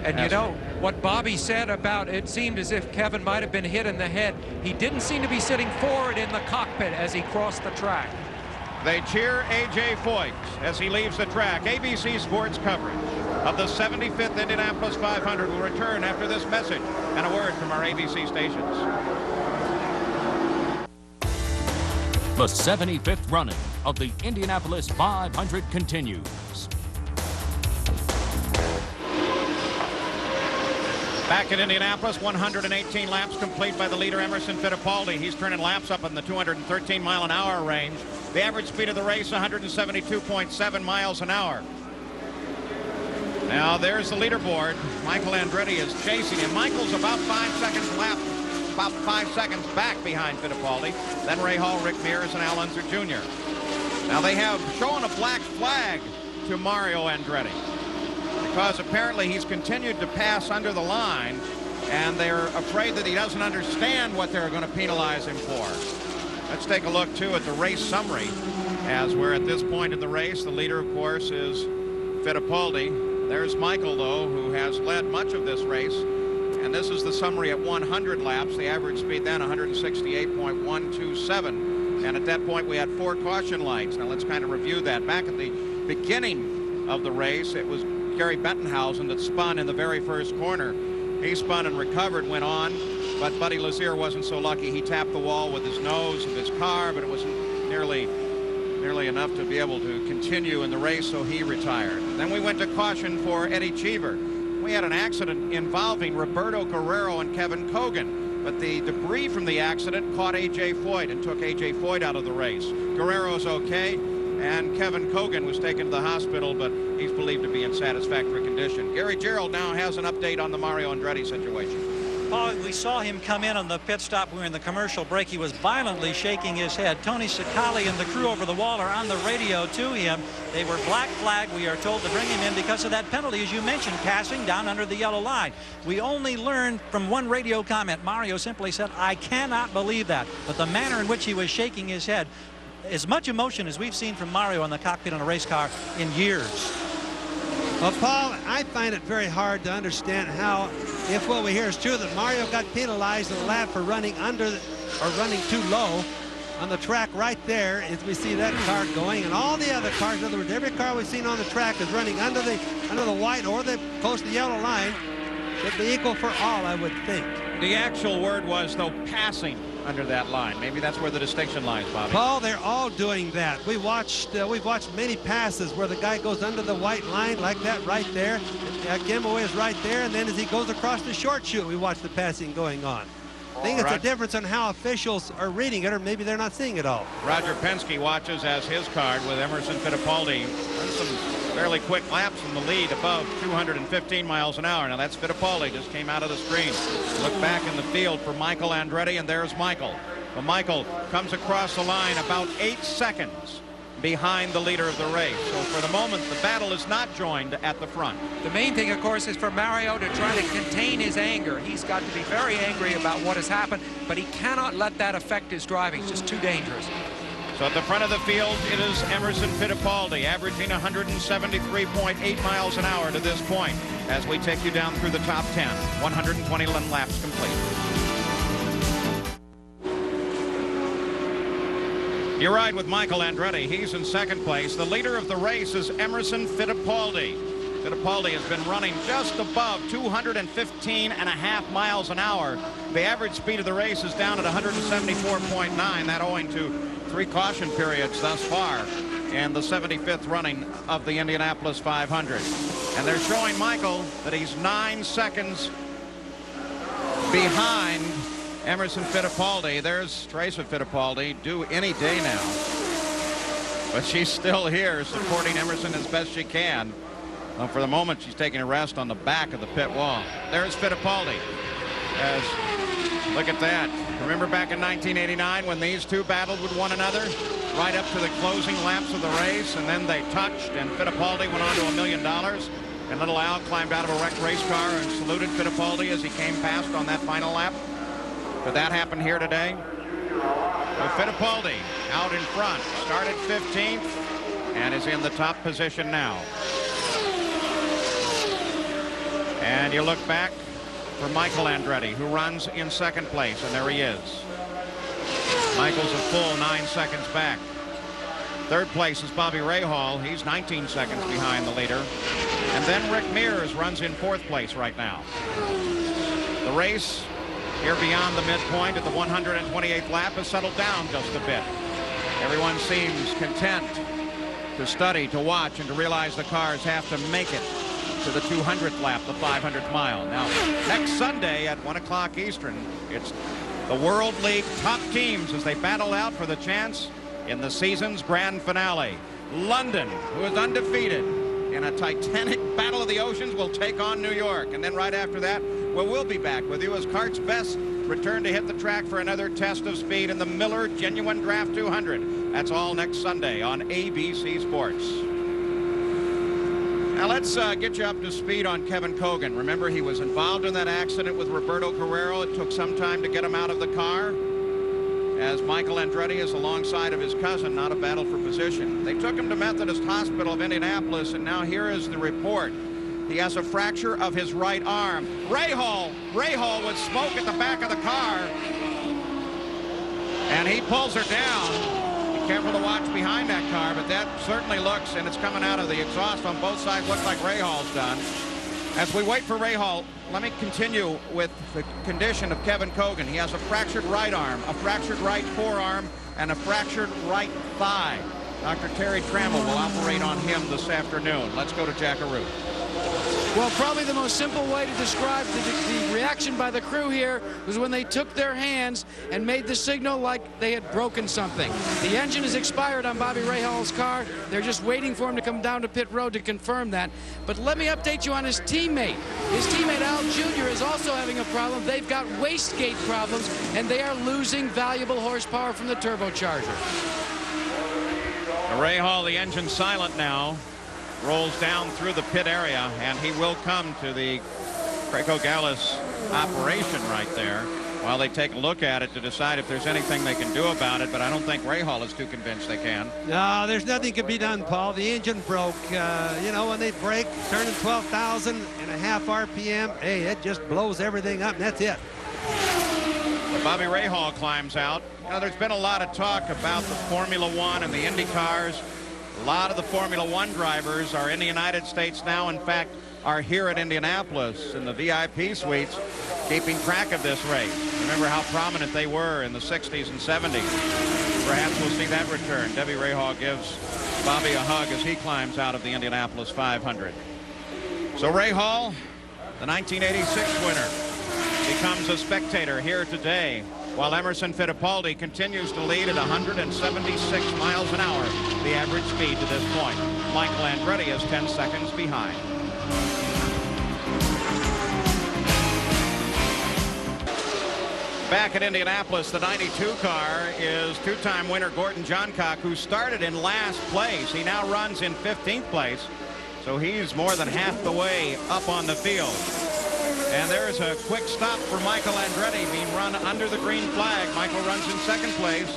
Speaker 2: And you know what Bobby said about it seemed as if Kevin might have been hit in the head. He didn't seem to be sitting forward in the cockpit as he crossed the track.
Speaker 1: They cheer A.J. Foyt as he leaves the track. ABC Sports coverage of the 75th Indianapolis 500 will return after this message and a word from our ABC stations.
Speaker 10: The 75th running of the Indianapolis 500 continues.
Speaker 1: Back at Indianapolis, 118 laps complete by the leader, Emerson Fittipaldi. He's turning laps up in the 213-mile-an-hour range. The average speed of the race, 172.7 miles an hour. Now, there's the leaderboard. Michael Andretti is chasing him. Michael's about 5 seconds back behind Fittipaldi. Then Ray Hall, Rick Mears, and Al Unser Jr. Now they have shown a black flag to Mario Andretti because apparently he's continued to pass under the line, and they're afraid that he doesn't understand what they're going to penalize him for. Let's take a look, too, at the race summary, as we're at this point in the race. The leader, of course, is Fittipaldi. There's Michael, though, who has led much of this race, and this is the summary at 100 laps. The average speed then 168.127, and at that point we had 4 caution lights. Now let's kind of review that. Back at the beginning of the race, it was Gary Bettenhausen that spun in the very first corner. He spun and recovered, went on, but Buddy Lazier wasn't so lucky. He tapped the wall with his nose of his car, but it wasn't nearly enough to be able to continue in the race, so he retired. Then we went to caution for Eddie Cheever. We had an accident involving Roberto Guerrero and Kevin Cogan, but the debris from the accident caught A.J. Foyt and took A.J. Foyt out of the race. Guerrero's okay, and Kevin Cogan was taken to the hospital, but he's believed to be in satisfactory condition. Gary Gerald now has an update on the Mario Andretti situation.
Speaker 9: Paul, we saw him come in on the pit stop. We were in the commercial break. He was violently shaking his head. Tony Cicali and the crew over the wall are on the radio to him. They were black flag, we are told, to bring him in because of that penalty, as you mentioned, passing down under the yellow line. We only learned from one radio comment. Mario simply said, "I cannot believe that." But the manner in which he was shaking his head, as much emotion as we've seen from Mario in the cockpit on a race car in years.
Speaker 3: Well, Paul, I find it very hard to understand how, if what we hear is true, that Mario got penalized in the lap for running under or running too low on the track right there, as we see that car going, and all the other cars. In other words, every car we've seen on the track is running under the white or the close to the yellow line. Should be equal for all, I would think.
Speaker 1: The actual word was, though, passing under that line. Maybe that's where the distinction lies, Bobby.
Speaker 3: Paul, they're all doing that. We've watched many passes where the guy goes under the white line like that right there. Giveaway is right there, and then as he goes across the short chute, we watch the passing going on. I think it's a difference on how officials are reading it, or maybe they're not seeing it all.
Speaker 1: Roger Penske watches as his card with Emerson Fittipaldi runs some fairly quick laps in the lead, above 215 miles an hour. Now that's Fittipaldi, just came out of the screen. Look back in the field for Michael Andretti, and there's Michael. Well, Michael comes across the line about 8 seconds behind the leader of the race. So for the moment, the battle is not joined at the front.
Speaker 2: The main thing, of course, is for Mario to try to contain his anger. He's got to be very angry about what has happened, but he cannot let that affect his driving. It's just too dangerous.
Speaker 1: So at the front of the field, it is Emerson Fittipaldi, averaging 173.8 miles an hour to this point, as we take you down through the top 10. 121 laps complete. You ride with Michael Andretti. He's in second place. The leader of the race is Emerson Fittipaldi. Fittipaldi has been running just above 215.5 miles an hour. The average speed of the race is down at 174.9. That owing to 3 caution periods thus far in the 75th running of the Indianapolis 500. And they're showing Michael that he's 9 seconds behind Emerson Fittipaldi. There's Teresa Fittipaldi, due any day now. But she's still here supporting Emerson as best she can. Well, for the moment, she's taking a rest on the back of the pit wall. There's Fittipaldi. Look at that. Remember back in 1989 when these two battled with one another right up to the closing laps of the race, and then they touched, and Fittipaldi went on to $1 million. And little Al climbed out of a wrecked race car and saluted Fittipaldi as he came past on that final lap. Could that happen here today? Well, Fittipaldi out in front, started 15th and is in the top position now. And you look back for Michael Andretti, who runs in second place, and there he is. Michael's a full 9 seconds back. Third place is Bobby Rahal. He's 19 seconds behind the leader. And then Rick Mears runs in fourth place right now. The race here beyond the midpoint at the 128th lap has settled down just a bit. Everyone seems content to study, to watch, and to realize the cars have to make it to the 200th lap, the 500th mile. Now, next Sunday at 1 o'clock Eastern, it's the World League top teams as they battle out for the chance in the season's grand finale. London, who is undefeated in a titanic battle of the oceans, will take on New York. And then right after that, well, we'll be back with you as Cart's best return to hit the track for another test of speed in the Miller Genuine Draft 200. That's all next Sunday on ABC Sports. Now let's get you up to speed on Kevin Cogan. Remember, he was involved in that accident with Roberto Guerrero. It took some time to get him out of the car, as Michael Andretti is alongside of his cousin, not a battle for position. They took him to Methodist Hospital of Indianapolis, and now here is the report. He has a fracture of his right arm. Rahal with smoke at the back of the car, and he pulls her down. Be careful to watch behind that car, but that certainly looks, and it's coming out of the exhaust on both sides, looks like Rahal's done. As we wait for Rahal, let me continue with the condition of Kevin Cogan. He has a fractured right arm, a fractured right forearm, and a fractured right thigh. Dr. Terry Trammell will operate on him this afternoon. Let's go to Jackaroo.
Speaker 4: Well, probably the most simple way to describe the reaction by the crew here was when they took their hands and made the signal like they had broken something. The engine is expired on Bobby Rahal's car. They're just waiting for him to come down to pit road to confirm that. But let me update you on his teammate. His teammate Al Jr. is also having a problem. They've got wastegate problems, and they are losing valuable horsepower from the turbocharger.
Speaker 1: Rahal, the engine silent now, rolls down through the pit area, and he will come to the Craig Gallus operation right there while they take a look at it to decide if there's anything they can do about it. But I don't think Rahal is too convinced they can.
Speaker 3: No, there's nothing can be done, Paul. The engine broke. You know, when they break, turning 12,000 and a half RPM, hey, it just blows everything up, and that's it.
Speaker 1: Bobby Rahal climbs out. Now, there's been a lot of talk about the Formula One and the Indy cars. A lot of the Formula One drivers are in the United States now. In fact, are here at Indianapolis in the VIP suites, keeping track of this race. Remember how prominent they were in the 60s and 70s. Perhaps we'll see that return. Debbie Rahal gives Bobby a hug as he climbs out of the Indianapolis 500. So Rahal, the 1986 winner, becomes a spectator here today, while Emerson Fittipaldi continues to lead at 176 miles an hour, the average speed to this point. Michael Andretti is 10 seconds behind. Back at Indianapolis, the 92 car is two-time winner Gordon Johncock, who started in last place. He now runs in 15th place, so he's more than half the way up on the field. And there's a quick stop for Michael Andretti being run under the green flag. Michael runs in second place.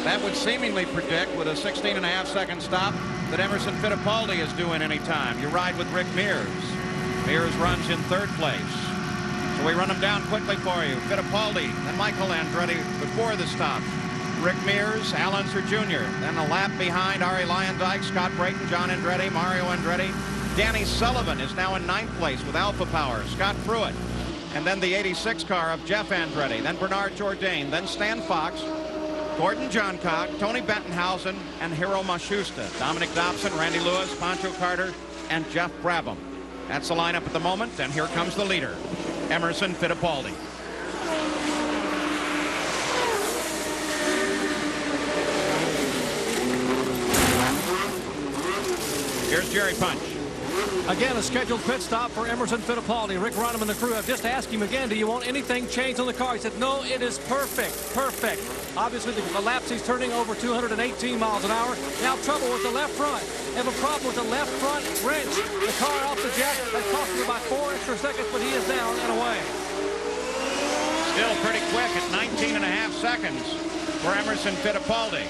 Speaker 1: That would seemingly predict, with a 16.5-second stop, that Emerson Fittipaldi is due in any time. You ride with Rick Mears. Mears runs in third place. So we run them down quickly for you. Fittipaldi and Michael Andretti before the stop. Rick Mears, Al Unser Jr. Then a lap behind Arie Luyendyk, Scott Brayton, John Andretti, Mario Andretti. Danny Sullivan is now in ninth place with Alpha Power, Scott Pruitt. And then the 86 car of Jeff Andretti, then Bernard Jourdain, then Stan Fox, Gordon Johncock, Tony Bettenhausen, and Hiro Matsushita. Dominic Dobson, Randy Lewis, Pancho Carter, and Jeff Brabham. That's the lineup at the moment, and here comes the leader, Emerson Fittipaldi. Here's Jerry Punch.
Speaker 5: Again, a scheduled pit stop for Emerson Fittipaldi. Rick Rodham and the crew have just asked him again, do you want anything changed on the car? He said, no, it is perfect, perfect. Obviously, the laps he's turning over 218 miles an hour. Now trouble with the left front. They have a problem with the left front wrench. The car off the jack. That cost him about 4 extra seconds, but he is down and away.
Speaker 1: Still pretty quick at 19.5 seconds for Emerson Fittipaldi.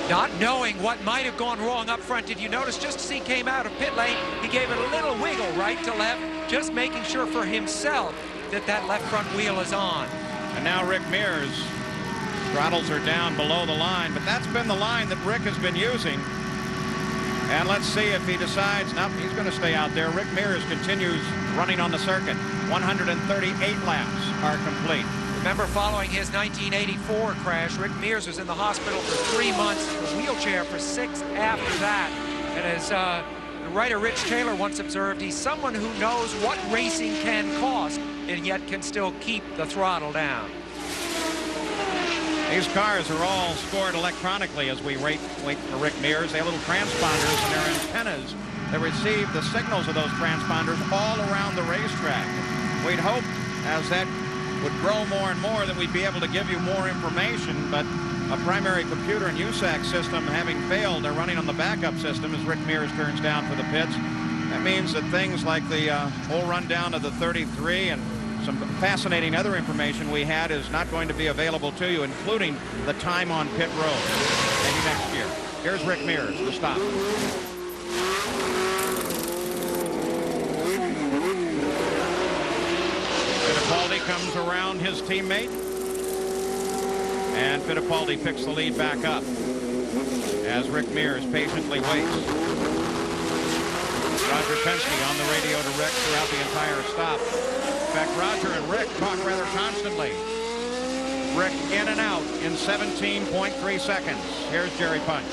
Speaker 2: Not knowing what might have gone wrong up front. Did you notice just as he came out of pit lane, he gave it a little wiggle right to left, just making sure for himself that that left front wheel is on.
Speaker 1: And now Rick Mears throttles her down below the line, but that's been the line that Rick has been using. And let's see if he decides, nope, he's going to stay out there. Rick Mears continues running on the circuit. 138 laps are complete.
Speaker 2: Remember, following his 1984 crash, Rick Mears was in the hospital for 3 months, in a wheelchair for 6 after that. And as the writer Rich Taylor once observed, he's someone who knows what racing can cost and yet can still keep the throttle down.
Speaker 1: These cars are all scored electronically as we wait for Rick Mears. They have little transponders and their antennas that receive the signals of those transponders all around the racetrack. We'd hope, as that would grow more and more, that we'd be able to give you more information. But a primary computer and USAC system having failed, they're running on the backup system as Rick Mears turns down for the pits. That means that things like the whole rundown of the 33 and some fascinating other information we had is not going to be available to you, including the time on pit road. Maybe next year. Here's Rick Mears, the stop. Fittipaldi comes around his teammate, and Fittipaldi picks the lead back up as Rick Mears patiently waits. Roger Penske on the radio to Rick throughout the entire stop. In fact, Roger and Rick talk rather constantly. Rick in and out in 17.3 seconds. Here's Jerry Punch.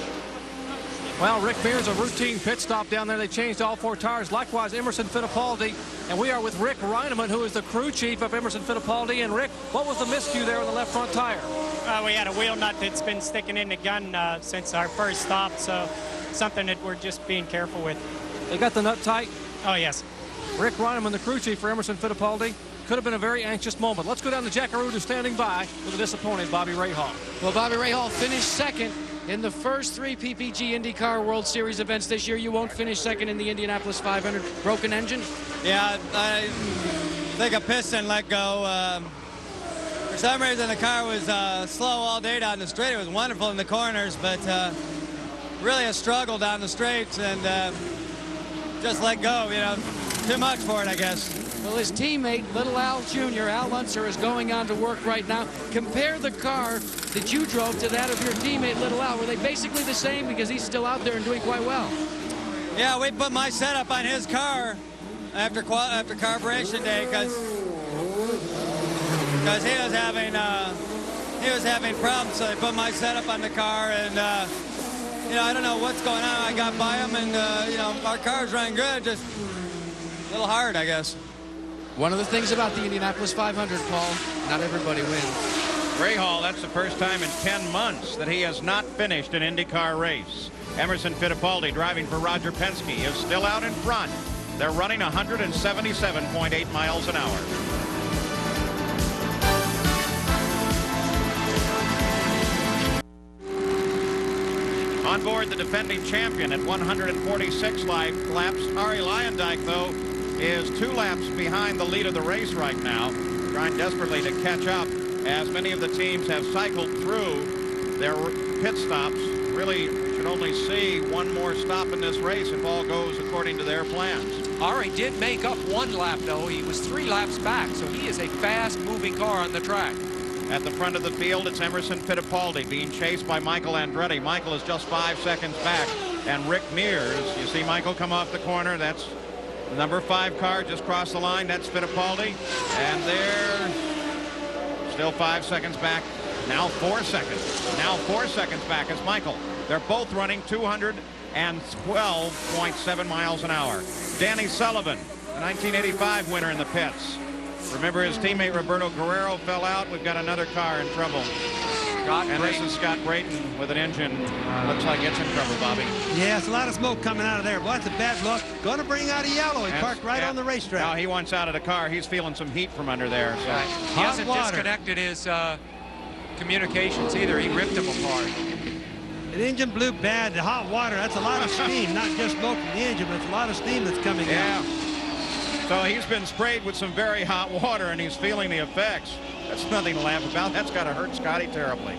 Speaker 5: Well, Rick Mears, a routine pit stop down there. They changed all 4 tires. Likewise, Emerson Fittipaldi. And we are with Rick Reineman, who is the crew chief of Emerson Fittipaldi. And Rick, what was the miscue there on the left front tire?
Speaker 11: We had a wheel nut that's been sticking in the gun since our first stop, so something that we're just being careful with.
Speaker 5: They got the nut tight?
Speaker 11: Oh, yes.
Speaker 5: Rick Reineman, the crew chief for Emerson Fittipaldi. Could have been a very anxious moment. Let's go down to Jackaroo, who's standing by with a disappointed Bobby Rahal.
Speaker 4: Well, Bobby Rahal finished second in the first 3 PPG IndyCar World Series events this year. You won't finish second in the Indianapolis 500. Broken engine?
Speaker 12: Yeah, I think a piston let go. For some reason, the car was slow all day down the straight. It was wonderful in the corners, but really a struggle down the straights, and just let go, you know. Too much for it, I guess.
Speaker 4: Well, his teammate, Little Al Jr., Al Unser, is going on to work right now. Compare the car that you drove to that of your teammate, Little Al. Were they basically the same? Because he's still out there and doing quite well.
Speaker 12: Yeah, we put my setup on his car after carburation day because he was having problems. So they put my setup on the car, and you know, I don't know what's going on. I got by him, and you know, our car's running good, just a little hard, I guess.
Speaker 4: One of the things about the Indianapolis 500, Paul, not everybody wins.
Speaker 1: Rahal, that's the first time in 10 months that he has not finished an IndyCar race. Emerson Fittipaldi, driving for Roger Penske, is still out in front. They're running 177.8 miles an hour. On board the defending champion at 146 laps. Ari Leyendijk, though, is 2 laps behind the lead of the race right now, trying desperately to catch up as many of the teams have cycled through their pit stops. Really should only see one more stop in this race if all goes according to their plans.
Speaker 2: Ari did make up 1 lap, though. He was 3 laps back, so he is a fast-moving car on the track.
Speaker 1: At the front of the field, it's Emerson Fittipaldi being chased by Michael Andretti. Michael is just 5 seconds back. And Rick Mears, you see Michael come off the corner. That's the number 5 car just crossed the line. That's Fittipaldi. And they're still 5 seconds back. Now 4 seconds. Now 4 seconds back is Michael. They're both running 212.7 miles an hour. Danny Sullivan, the 1985 winner in the pits. Remember, his teammate Roberto Guerrero fell out. We've got another car in trouble. This is Scott Brayton with an engine. Looks like it's in trouble, Bobby.
Speaker 3: Yeah, it's a lot of smoke coming out of there. Boy, that's a bad look. Going to bring out a yellow. He parked right on the racetrack.
Speaker 1: Now he wants out of the car. He's feeling some heat from under there. So.
Speaker 2: He hasn't disconnected his communications either. He ripped them apart.
Speaker 3: The engine blew bad. The hot water, that's a lot of steam. Not just smoke from the engine, but it's a lot of steam that's coming out.
Speaker 1: So he's been sprayed with some very hot water, and he's feeling the effects. That's nothing to laugh about. That's got to hurt Scotty terribly.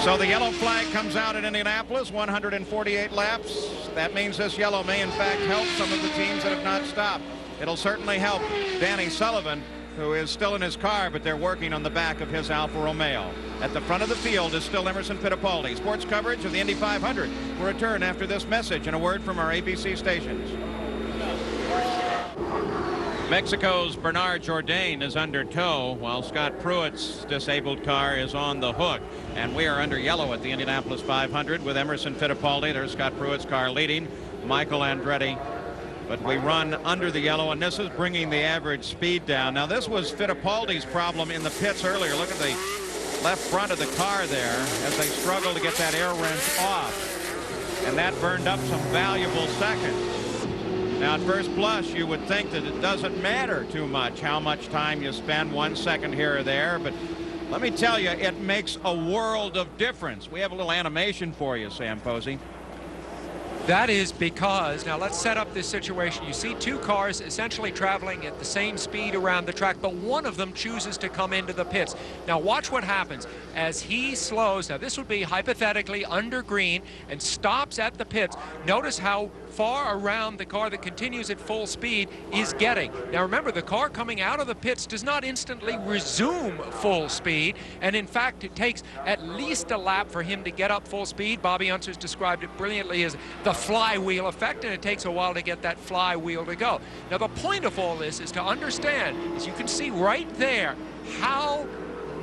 Speaker 1: So the yellow flag comes out at Indianapolis, 148 laps. That means this yellow may, in fact, help some of the teams that have not stopped. It'll certainly help Danny Sullivan, who is still in his car, but they're working on the back of his Alfa Romeo. At the front of the field is still Emerson Fittipaldi. Sports coverage of the Indy 500 will return after this message and a word from our ABC stations. Mexico's Bernard Jourdain is under tow, while Scott Pruitt's disabled car is on the hook. And we are under yellow at the Indianapolis 500 with Emerson Fittipaldi. There's Scott Pruitt's car leading, Michael Andretti. But we run under the yellow, and this is bringing the average speed down. Now, this was Fittipaldi's problem in the pits earlier. Look at the left front of the car there as they struggle to get that air wrench off. And that burned up some valuable seconds. Now, at first blush, you would think that it doesn't matter too much how much time you spend, 1 second here or there, but let me tell you, it makes a world of difference. We have a little animation for you, Sam Posey.
Speaker 2: That is because, now let's set up this situation. You see two cars essentially traveling at the same speed around the track, but one of them chooses to come into the pits. Now watch what happens as he slows. Now this would be hypothetically under green and stops at the pits. Notice how far around the car that continues at full speed is getting. Now remember, the car coming out of the pits does not instantly resume full speed, and in fact it takes at least a lap for him to get up full speed. Bobby Unser's described it brilliantly as the flywheel effect, and it takes a while to get that flywheel to go. Now the point of all this is to understand, as you can see right there, how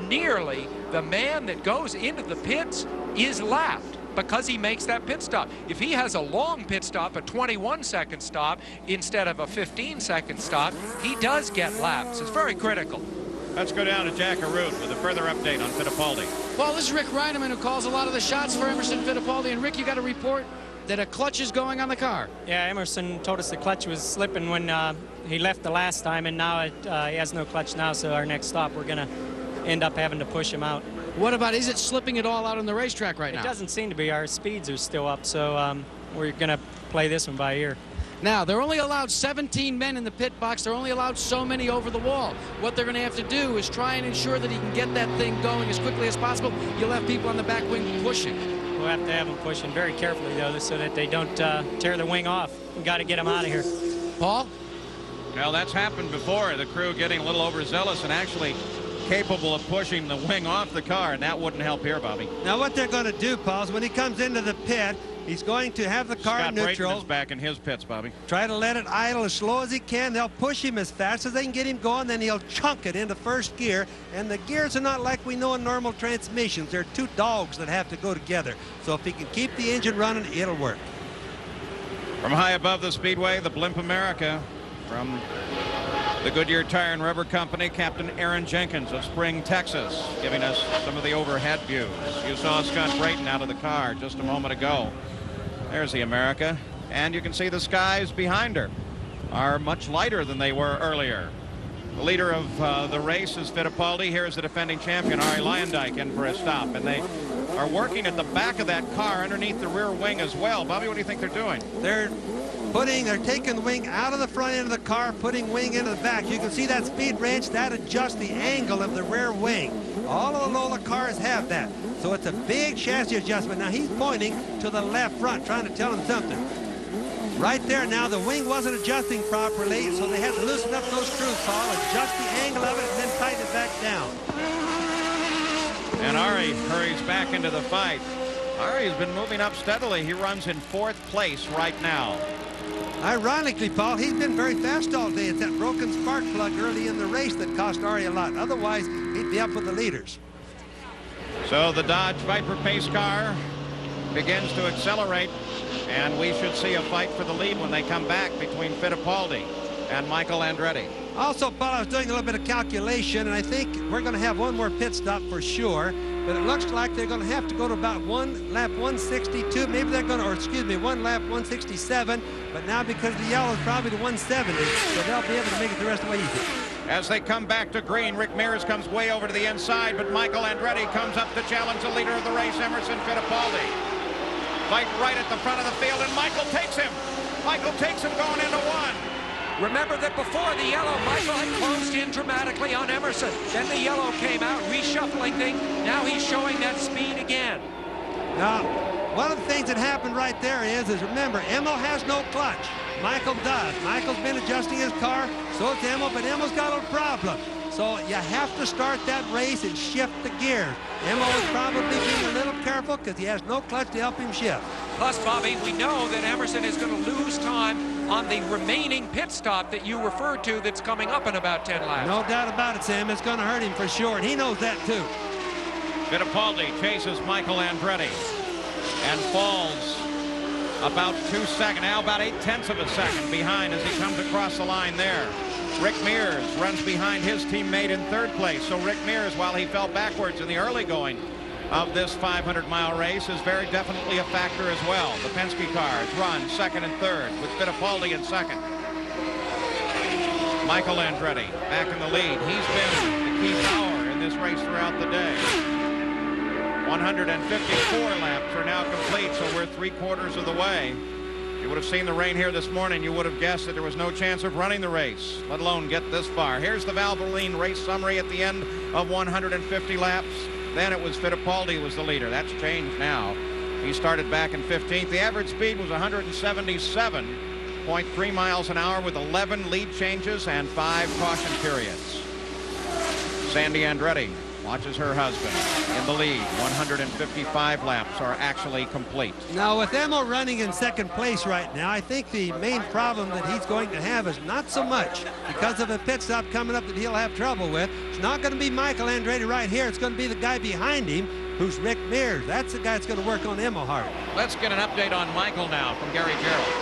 Speaker 2: nearly the man that goes into the pits is lapped because he makes that pit stop. If he has a long pit stop, a 21-second stop, instead of a 15-second stop, he does get laps. It's very critical.
Speaker 1: Let's go down to Jack Arute with a further update on Fittipaldi.
Speaker 4: Well, this is Rick Reineman, who calls a lot of the shots for Emerson Fittipaldi. And Rick, you got a report that a clutch is going on the car.
Speaker 11: Yeah, Emerson told us the clutch was slipping when he left the last time, and now he has no clutch now, so our next stop we're going to end up having to push him out.
Speaker 4: What about, is it slipping at all out on the racetrack right now?
Speaker 11: It doesn't seem to be. Our speeds are still up, so we're going to play this one by ear.
Speaker 4: Now, they're only allowed 17 men in the pit box. They're only allowed so many over the wall. What they're going to have to do is try and ensure that he can get that thing going as quickly as possible. You'll have people on the back wing pushing.
Speaker 11: We'll have to have them pushing very carefully, though, so that they don't tear the wing off. We've got to get them out of here.
Speaker 4: Paul?
Speaker 1: Well, that's happened before. The crew getting a little overzealous and actually capable of pushing the wing off the car, and that wouldn't help here, Bobby.
Speaker 3: Now what they're going to do, Paul, is when he comes into the pit, he's going to have the car
Speaker 1: Scott
Speaker 3: neutral.
Speaker 1: Brayton is back in his pits, Bobby.
Speaker 3: Try to let it idle as slow as he can. They'll push him as fast as they can get him going, then he'll chunk it into first gear. And the gears are not like we know in normal transmissions. They're two dogs that have to go together. So if he can keep the engine running, it'll work.
Speaker 1: From high above the speedway, the Blimp America. From the Goodyear Tire and Rubber Company, Captain Aaron Jenkins of Spring, Texas, giving us some of the overhead views. You saw Scott Brayton out of the car just a moment ago. There's the America, and you can see the skies behind her are much lighter than they were earlier. The leader of the race is Fittipaldi. Here's the defending champion, Arie Luyendyk, in for a stop, and they are working at the back of that car underneath the rear wing as well. Bobby, what do you think they're doing?
Speaker 3: They're taking the wing out of the front end of the car, putting wing into the back. You can see that speed wrench, that adjusts the angle of the rear wing. All of the Lola cars have that. So it's a big chassis adjustment. Now he's pointing to the left front, trying to tell him something. Right there now, the wing wasn't adjusting properly, so they had to loosen up those screws, Paul, adjust the angle of it, and then tighten it back down.
Speaker 1: And Arie hurries back into the fight. Arie's been moving up steadily. He runs in 4th place right now.
Speaker 3: Ironically, Paul, he's been very fast all day. It's that broken spark plug early in the race that cost Arie a lot. Otherwise, he'd be up with the leaders.
Speaker 1: So the Dodge Viper pace car begins to accelerate, and we should see a fight for the lead when they come back between Fittipaldi and Michael Andretti.
Speaker 3: Also, Paul, I was doing a little bit of calculation, and I think we're going to have one more pit stop for sure. But it looks like they're going to have to go to about one lap 162. Maybe they're going to, or excuse me, one lap 167. But now because the yellow is probably to 170, so they'll be able to make it the rest of the way easy.
Speaker 1: As they come back to green, Rick Mears comes way over to the inside, but Michael Andretti comes up to challenge the leader of the race, Emerson Fittipaldi. Fight right at the front of the field, and Michael takes him. Michael takes him going into one.
Speaker 2: Remember that before the yellow, Michael had closed in dramatically on Emerson. Then the yellow came out, reshuffling things. Now he's showing that speed again.
Speaker 3: Now, one of the things that happened right there is remember, Emil has no clutch. Michael does. Michael's been adjusting his car, so it's Emil, but Emil's got a problem. So you have to start that race and shift the gears. Emil was probably being a little careful because he has no clutch to help him shift.
Speaker 2: Plus, Bobby, we know that Emerson is going to lose time on the remaining pit stop that you referred to that's coming up in about 10 laps.
Speaker 3: No doubt about it, Sam. It's going to hurt him for sure, and he knows that too.
Speaker 1: Fittipaldi chases Michael Andretti and falls about 2 seconds, now about 0.8 of a second behind as he comes across the line there. Rick Mears runs behind his teammate in 3rd place. So Rick Mears, while he fell backwards in the early going, of this 500-mile race is very definitely a factor as well. The Penske cars run second and third with Fittipaldi in second. Michael Andretti back in the lead. He's been the key power in this race throughout the day. 154 laps are now complete, so we're 3/4 of the way. You would have seen the rain here this morning. You would have guessed that there was no chance of running the race, let alone get this far. Here's the Valvoline race summary at the end of 150 laps. Then it was Fittipaldi who was the leader. That's changed now. He started back in 15th. The average speed was 177.3 miles an hour with 11 lead changes and 5 caution periods. Sandy Andretti watches her husband in the lead. 155 laps are actually complete.
Speaker 3: Now, with Emmo running in second place right now, I think the main problem that he's going to have is not so much because of a pit stop coming up that he'll have trouble with. It's not going to be Michael Andretti right here. It's going to be the guy behind him, who's Rick Mears. That's the guy that's going to work on Emmo hard.
Speaker 1: Let's get an update on Michael now from Gary Gerald.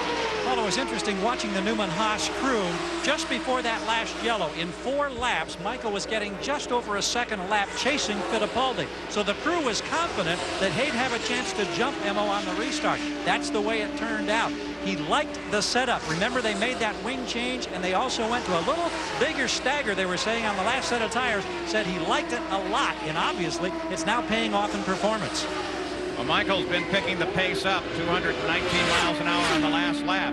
Speaker 9: Well, it was interesting watching the Newman-Haas crew just before that last yellow. In 4 laps, Michael was getting just over a second a lap chasing Fittipaldi. So the crew was confident that he'd have a chance to jump Emmo on the restart. That's the way it turned out. He liked the setup. Remember, they made that wing change, and they also went to a little bigger stagger, they were saying, on the last set of tires. Said he liked it a lot, and obviously it's now paying off in performance.
Speaker 1: Well, Michael's been picking the pace up, 219 miles an hour on the last lap.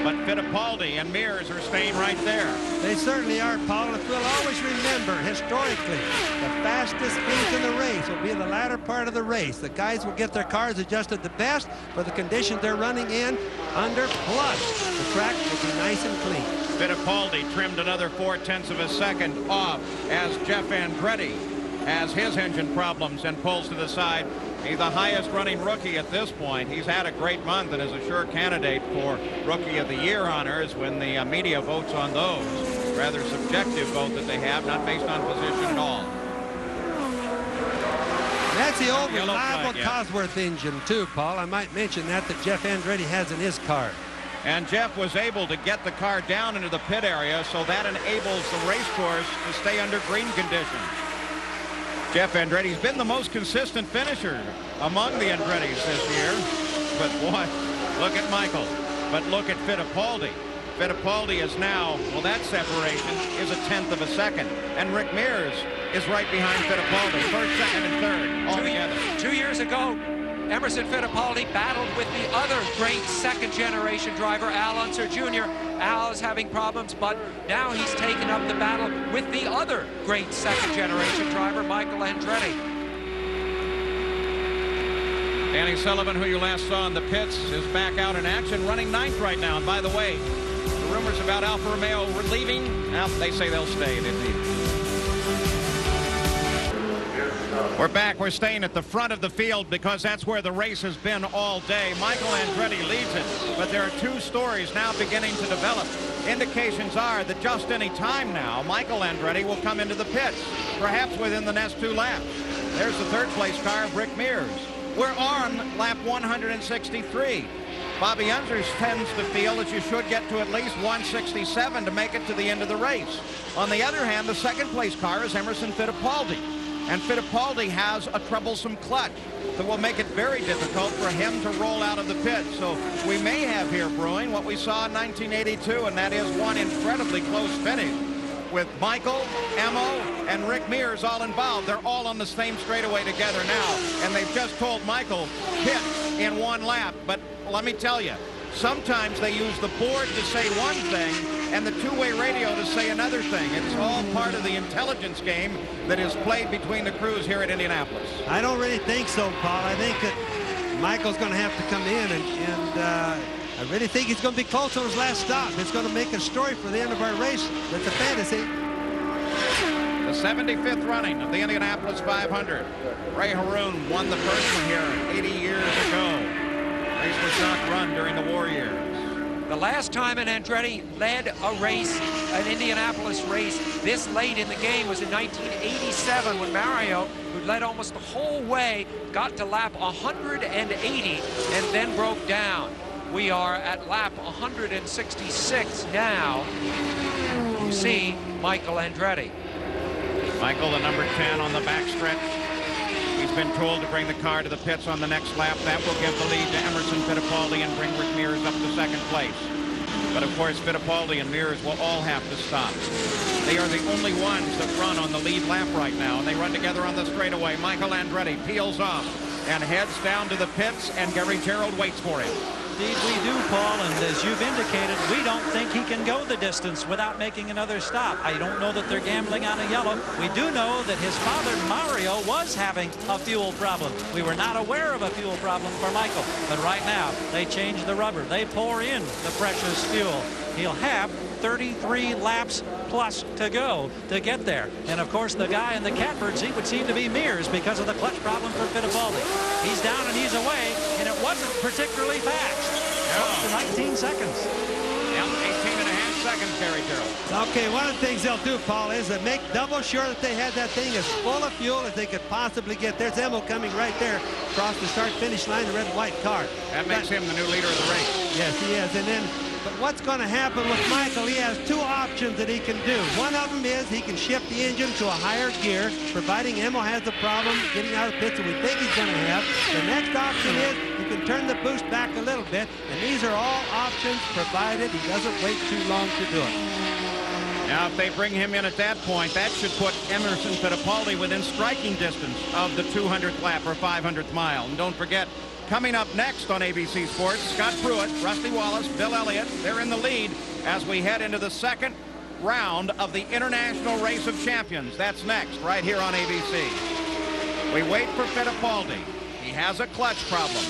Speaker 1: But Fittipaldi and Mears are staying right there.
Speaker 3: They certainly are, Paul. If we'll always remember, historically, the fastest speeds in the race will be the latter part of the race. The guys will get their cars adjusted the best for the conditions they're running in under, plus the track will be nice and clean.
Speaker 1: Fittipaldi trimmed another 0.4 of a second off as Jeff Andretti has his engine problems and pulls to the side. He's the highest running rookie at this point. He's had a great month and is a sure candidate for Rookie of the Year honors when the media votes on those. Rather subjective vote that they have, not based on position at all.
Speaker 3: That's the old
Speaker 1: Yellow
Speaker 3: reliable
Speaker 1: flag, yeah.
Speaker 3: Cosworth engine too, Paul. I might mention that Jeff Andretti has in his car.
Speaker 1: And Jeff was able to get the car down into the pit area, so that enables the race course to stay under green conditions. Jeff Andretti's been the most consistent finisher among the Andrettis this year. But boy, look at Michael. But look at Fittipaldi. Fittipaldi is now, well, that separation is 1/10 of a second. And Rick Mears is right behind Fittipaldi. First, second, and third all together.
Speaker 2: 2 years ago, Emerson Fittipaldi battled with the other great second-generation driver, Al Unser Jr. Al is having problems, but now he's taken up the battle with the other great second-generation driver, Michael Andretti.
Speaker 1: Danny Sullivan, who you last saw in the pits, is back out in action, running 9th right now. And by the way, the rumors about Alfa Romeo leaving, well, they say they'll stay. We're back. We're staying at the front of the field because that's where the race has been all day. Michael Andretti leads it, but there are 2 stories now beginning to develop. Indications are that just any time now, Michael Andretti will come into the pits, perhaps within the next 2 laps. There's the 3rd place car of Rick Mears. We're on lap 163. Bobby Unser tends to feel that you should get to at least 167 to make it to the end of the race. On the other hand, the 2nd place car is Emerson Fittipaldi. And Fittipaldi has a troublesome clutch that will make it very difficult for him to roll out of the pit. So we may have here brewing what we saw in 1982, and that is one incredibly close finish with Michael, Emmo, and Rick Mears all involved. They're all on the same straightaway together now, and they've just told Michael pit in 1 lap. But let me tell you, sometimes they use the board to say one thing and the 2-way radio to say another thing. It's all part of the intelligence game that is played between the crews here at Indianapolis.
Speaker 3: I don't really think so, Paul. I think that Michael's going to have to come in, and I really think he's going to be close on his last stop. It's going to make a story for the end of our race. That's a fantasy.
Speaker 1: The 75th running of the Indianapolis 500. Ray Haroon won the first one here 80 years ago. The race was not run during the war years.
Speaker 2: The last time an Andretti led a race, an Indianapolis race, this late in the game was in 1987 when Mario, who led almost the whole way, got to lap 180 and then broke down. We are at lap 166 now. You see Michael Andretti.
Speaker 1: Michael, the number 10 on the backstretch. He's been told to bring the car to the pits on the next lap. That will give the lead to Emerson Fittipaldi and bring Rick Mears up to second place. But of course, Fittipaldi and Mears will all have to stop. They are the only ones that run on the lead lap right now, and they run together on the straightaway. Michael Andretti peels off and heads down to the pits, and Gary Gerould waits for him.
Speaker 9: Indeed we do, Paul, and as you've indicated, we don't think he can go the distance without making another stop. I don't know that they're gambling on a yellow. We do know that his father, Mario, was having a fuel problem. We were not aware of a fuel problem for Michael, but right now they change the rubber. They pour in the precious fuel. He'll have 33 laps plus to go to get there. And of course, the guy in the catbird seat would seem to be Mears because of the clutch problem for Fittipaldi. He's down and he's away, and it wasn't particularly fast. Close to 19 seconds.
Speaker 1: Yep, 18.5 seconds, Gary Gerould.
Speaker 3: Okay, one of the things they'll do, Paul, is to make double sure that they had that thing as full of fuel as they could possibly get. There's Emil coming right there across the start-finish line, the red and white car.
Speaker 1: That makes him the new leader of the race.
Speaker 3: Yes, he is. And then, but what's going to happen with Michael, he has two options that he can do. One of them is he can shift the engine to a higher gear, providing Emil has a problem getting out of the pits that we think he's going to have. The next option is you can turn the boost back a little bit, and these are all options provided he doesn't wait too long to do it.
Speaker 1: Now, if they bring him in at that point, that should put Emerson Fittipaldi within striking distance of the 200th lap or 500th mile. And don't forget, coming up next on ABC Sports, Scott Pruitt, Rusty Wallace, Bill Elliott, they're in the lead as we head into the second round of the International Race of Champions. That's next, right here on ABC. We wait for Fittipaldi. He has a clutch problem.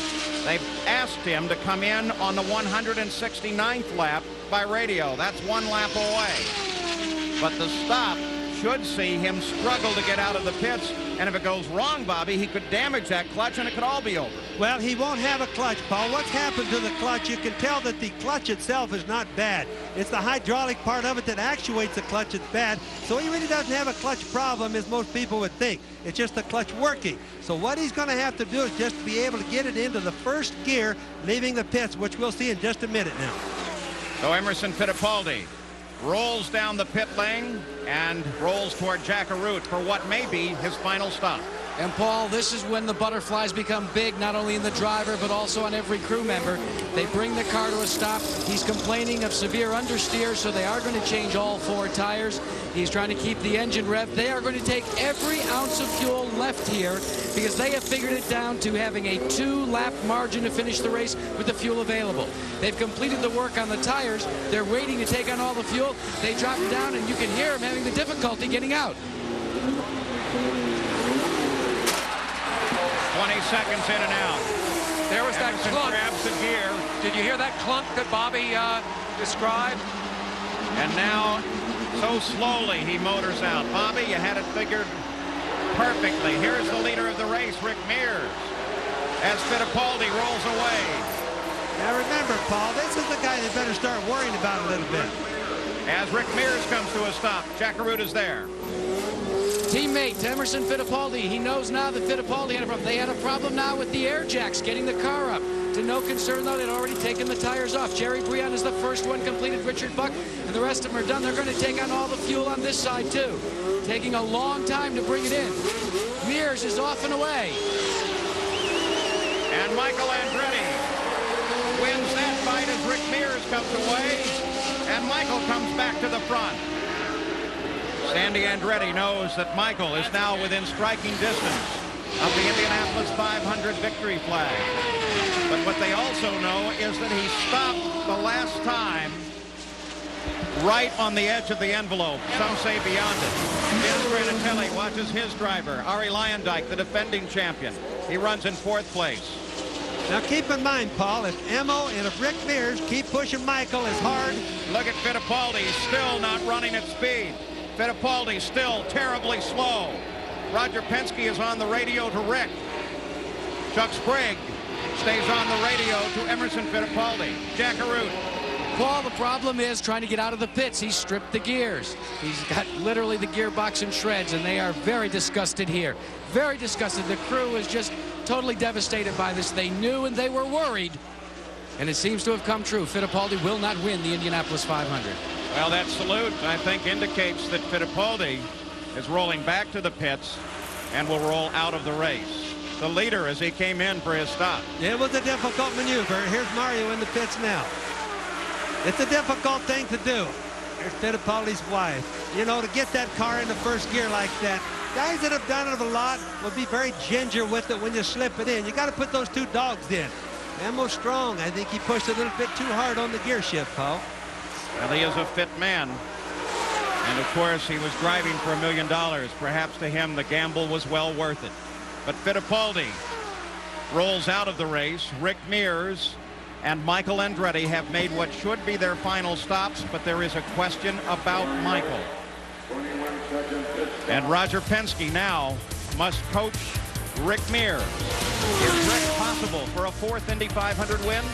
Speaker 1: They've asked him to come in on the 169th lap by radio. That's 1 lap away. But the stop should see him struggle to get out of the pits, and if it goes wrong, Bobby, he could damage that clutch and it could all be over.
Speaker 3: Well, he won't have a clutch, Paul. What's happened to the clutch? You can tell that the clutch itself is not bad. It's the hydraulic part of it that actuates the clutch that's bad. So he really doesn't have a clutch problem as most people would think. It's just the clutch working. So what he's going to have to do is just be able to get it into the first gear, leaving the pits, which we'll see in just a minute now.
Speaker 1: So Emerson Fittipaldi rolls down the pit lane and rolls toward Jack Arute for what may be his final stop.
Speaker 4: And Paul, this is when the butterflies become big, not only in the driver, but also on every crew member. They bring the car to a stop. He's complaining of severe understeer, so they are going to change all 4 tires. He's trying to keep the engine revved. They are going to take every ounce of fuel left here because they have figured it down to having a 2-lap margin to finish the race with the fuel available. They've completed the work on the tires. They're waiting to take on all the fuel. They drop it down, and you can hear him having the difficulty getting out.
Speaker 1: 20 seconds in and out.
Speaker 2: There was that
Speaker 1: Emerson
Speaker 2: clunk.
Speaker 1: grabs the gear.
Speaker 2: Did you hear that clunk that Bobby described?
Speaker 1: And now, so slowly, he motors out. Bobby, you had it figured perfectly. Here's the leader of the race, Rick Mears, as Fittipaldi rolls away.
Speaker 3: Now remember, Paul, this is the guy they better start worrying about a little bit.
Speaker 1: As Rick Mears comes to a stop, Jack Arute is there.
Speaker 4: Teammate Emerson Fittipaldi, he knows now that Fittipaldi had a problem. They had a problem now with the air jacks, getting the car up. To no concern, though, they'd already taken the tires off. Jerry Brion is the first one completed, Richard Buck, and the rest of them are done. They're going to take on all the fuel on this side, too. Taking a long time to bring it in. Mears is off and away.
Speaker 1: And Michael Andretti wins that fight as Rick Mears comes away, and Michael comes back to the front. Sandy Andretti knows that Michael is now within striking distance of the Indianapolis 500 victory flag. But what they also know is that he stopped the last time right on the edge of the envelope. Some say beyond it. Vince Granatelli watches his driver, Arie Luyendyk, the defending champion. He runs in 4th place.
Speaker 3: Now keep in mind, Paul, if Emil and if Rick Mears keep pushing Michael as hard.
Speaker 1: Look at Fittipaldi, still not running at speed. Fittipaldi still terribly slow. Roger Penske is on the radio to Rick. Chuck Sprague stays on the radio to Emerson Fittipaldi. Jack Arute.
Speaker 4: Paul, the problem is trying to get out of the pits. He stripped the gears. He's got literally the gearbox in shreds, and they are very disgusted here. Very disgusted. The crew is just totally devastated by this. They knew and they were worried, and it seems to have come true. Fittipaldi will not win the Indianapolis 500.
Speaker 1: Well, that salute, I think, indicates that Fittipaldi is rolling back to the pits and will roll out of the race. the leader as he came in for his stop.
Speaker 3: It was a difficult maneuver. Here's Mario in the pits now. It's a difficult thing to do. There's Fittipaldi's wife. You know, to get that car into first gear like that, guys that have done it a lot will be very ginger with it when you slip it in. You got to put those two dogs in. Memo Strong, I think he pushed a little bit too hard on the gear shift, Paul.
Speaker 1: Well, he is a fit man. And, of course, he was driving for $1 million. Perhaps to him, the gamble was well worth it. But Fittipaldi rolls out of the race. Rick Mears and Michael Andretti have made what should be their final stops, but there is a question about Michael. And Roger Penske now must coach Rick Mears. Is Rick possible for a 4th Indy 500 win?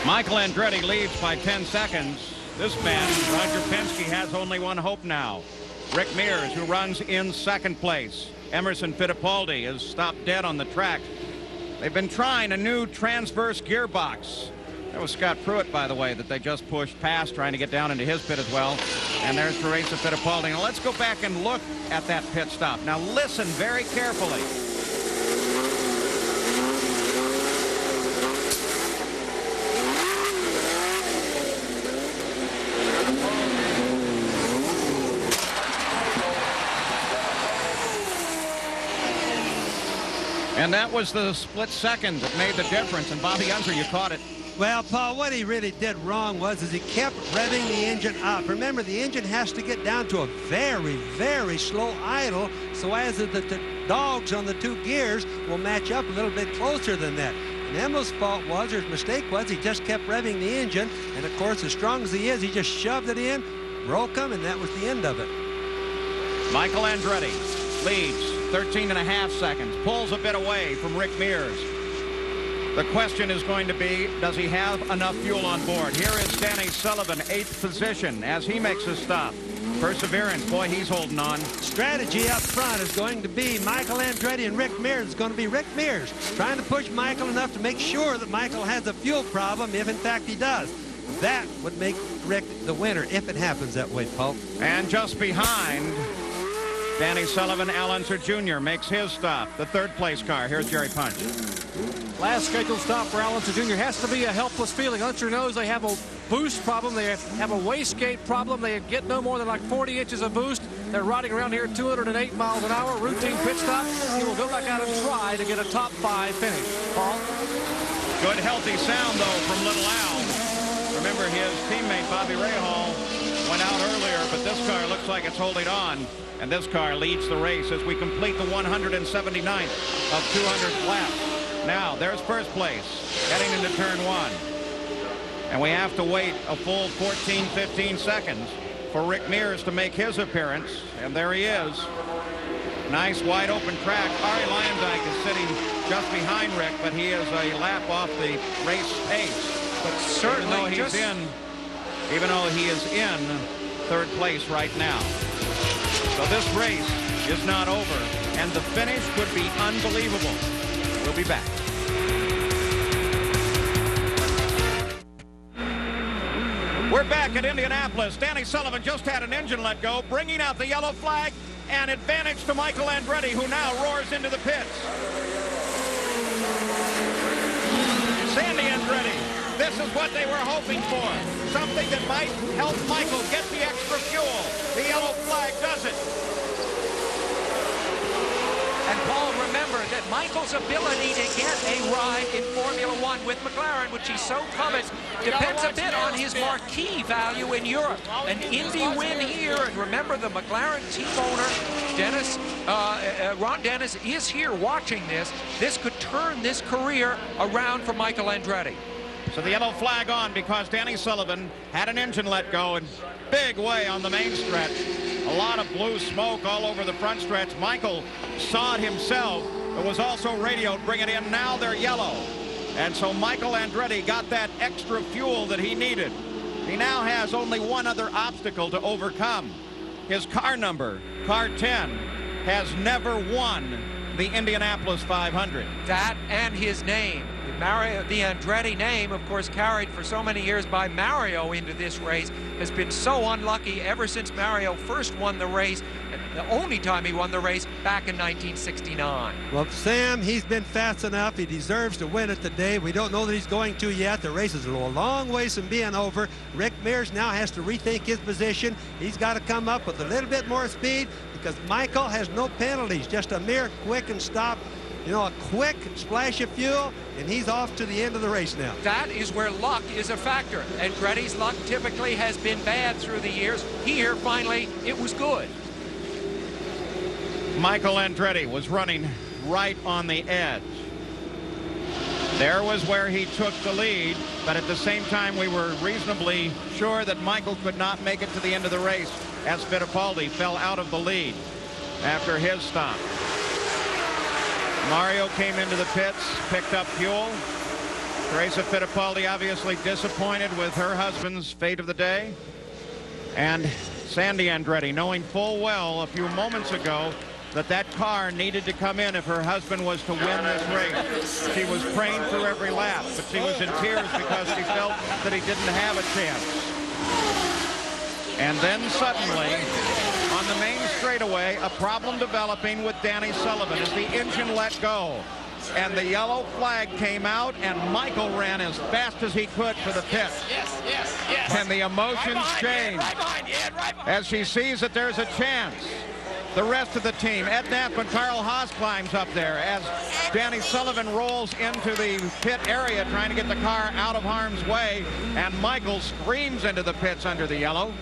Speaker 1: Michael Andretti leads by 10 seconds. This man, Roger Penske, has only one hope now. Rick Mears, who runs in 2nd place. Emerson Fittipaldi is stopped dead on the track. They've been trying a new transverse gearbox. That was Scott Pruitt, by the way, that they just pushed past, trying to get down into his pit as well. And there's Teresa Fittipaldi. Now let's go back and look at that pit stop. Now listen very carefully. And that was the split second that made the difference. And Bobby Unser, you caught it.
Speaker 3: Well, Paul, what he really did wrong was he kept revving the engine up. Remember, the engine has to get down to a very, very slow idle so as the dogs on the 2 gears will match up a little bit closer than that. And Emil's fault was, or his mistake was, he just kept revving the engine. And, of course, as strong as he is, he just shoved it in, broke him, and that was the end of it.
Speaker 1: Michael Andretti leads 13.5 seconds, pulls a bit away from Rick Mears. The question is going to be, does he have enough fuel on board? Here is Danny Sullivan, 8th position, as he makes his stop. Perseverance, boy, he's holding on.
Speaker 3: Strategy up front is going to be Michael Andretti and Rick Mears. It's going to be Rick Mears trying to push Michael enough to make sure that Michael has a fuel problem, if in fact he does. That would make Rick the winner, if it happens that way, Paul.
Speaker 1: And just behind, Danny Sullivan, Al Unser Jr. makes his stop, the 3rd place car. Here's Jerry Punch.
Speaker 5: Last scheduled stop for Al Unser Jr. has to be a helpless feeling. Unser knows they have a boost problem. They have a wastegate problem. They get no more than like 40 inches of boost. They're riding around here at 208 miles an hour. Routine pit stop. He will go back out and try to get a top 5 finish. Paul?
Speaker 1: Good healthy sound, though, from Little Al. Remember, his teammate Bobby Rahal went out earlier, but this car looks like it's holding on. And this car leads the race as we complete the 179th of 200 laps. Now, there's first place, heading into turn 1. And we have to wait a full 14, 15 seconds for Rick Mears to make his appearance. And there he is. Nice wide open track. Ari Leyendyk is sitting just behind Rick, but he is a lap off the race pace.
Speaker 2: But certainly
Speaker 1: even though he is in 3rd place right now. So this race is not over, and the finish could be unbelievable. We'll be back. We're back at Indianapolis. Danny Sullivan just had an engine let go, bringing out the yellow flag, and advantage to Michael Andretti, who now roars into the pits. Sandy Andretti, this is what they were hoping for. Something that might help Michael get the extra fuel. The yellow flag does it.
Speaker 2: And Paul, remember that Michael's ability to get a ride in Formula One with McLaren, which he so covets, depends a bit on his marquee value in Europe. An Indy win here, and remember the McLaren team owner, Ron Dennis, is here watching this. This could turn this career around for Michael Andretti.
Speaker 1: So the yellow flag on because Danny Sullivan had an engine let go in big way on the main stretch. A lot of blue smoke all over the front stretch. Michael saw it himself, but was also radioed, bring it in. Now they're yellow. And so Michael Andretti got that extra fuel that he needed. He now has only one other obstacle to overcome. His car number, car 10, has never won the Indianapolis 500.
Speaker 2: That and his name. The Andretti name, of course, carried for so many years by Mario into this race, has been so unlucky ever since Mario first won the race, and the only time he won the race back in 1969.
Speaker 3: Well, Sam, he's been fast enough. He deserves to win it today. We don't know that he's going to yet. The race is a long ways from being over. Rick Mears now has to rethink his position. He's got to come up with a little bit more speed because Michael has no penalties, just a mere quick and stop. You know, a quick splash of fuel, and he's off to the end of the race now.
Speaker 2: That is where luck is a factor. Andretti's luck typically has been bad through the years. Here, finally, it was good.
Speaker 1: Michael Andretti was running right on the edge. There was where he took the lead, but at the same time, we were reasonably sure that Michael could not make it to the end of the race as Fittipaldi fell out of the lead after his stop. Mario came into the pits, picked up fuel. Teresa Fittipaldi obviously disappointed with her husband's fate of the day. And Sandy Andretti, knowing full well a few moments ago that that car needed to come in if her husband was to win this race. She was praying through every lap, but she was in tears because she felt that he didn't have a chance. And then suddenly, on the main straightaway, a problem developing with Danny Sullivan as the engine let go. And the yellow flag came out, and Michael ran as fast as he could for the pit. Yes. And the emotions changed as she sees that there's a chance. The rest of the team, Ed Knapp and Carl Haas climbs up there as Danny Sullivan rolls into the pit area trying to get the car out of harm's way, and Michael screams into the pits under the yellow.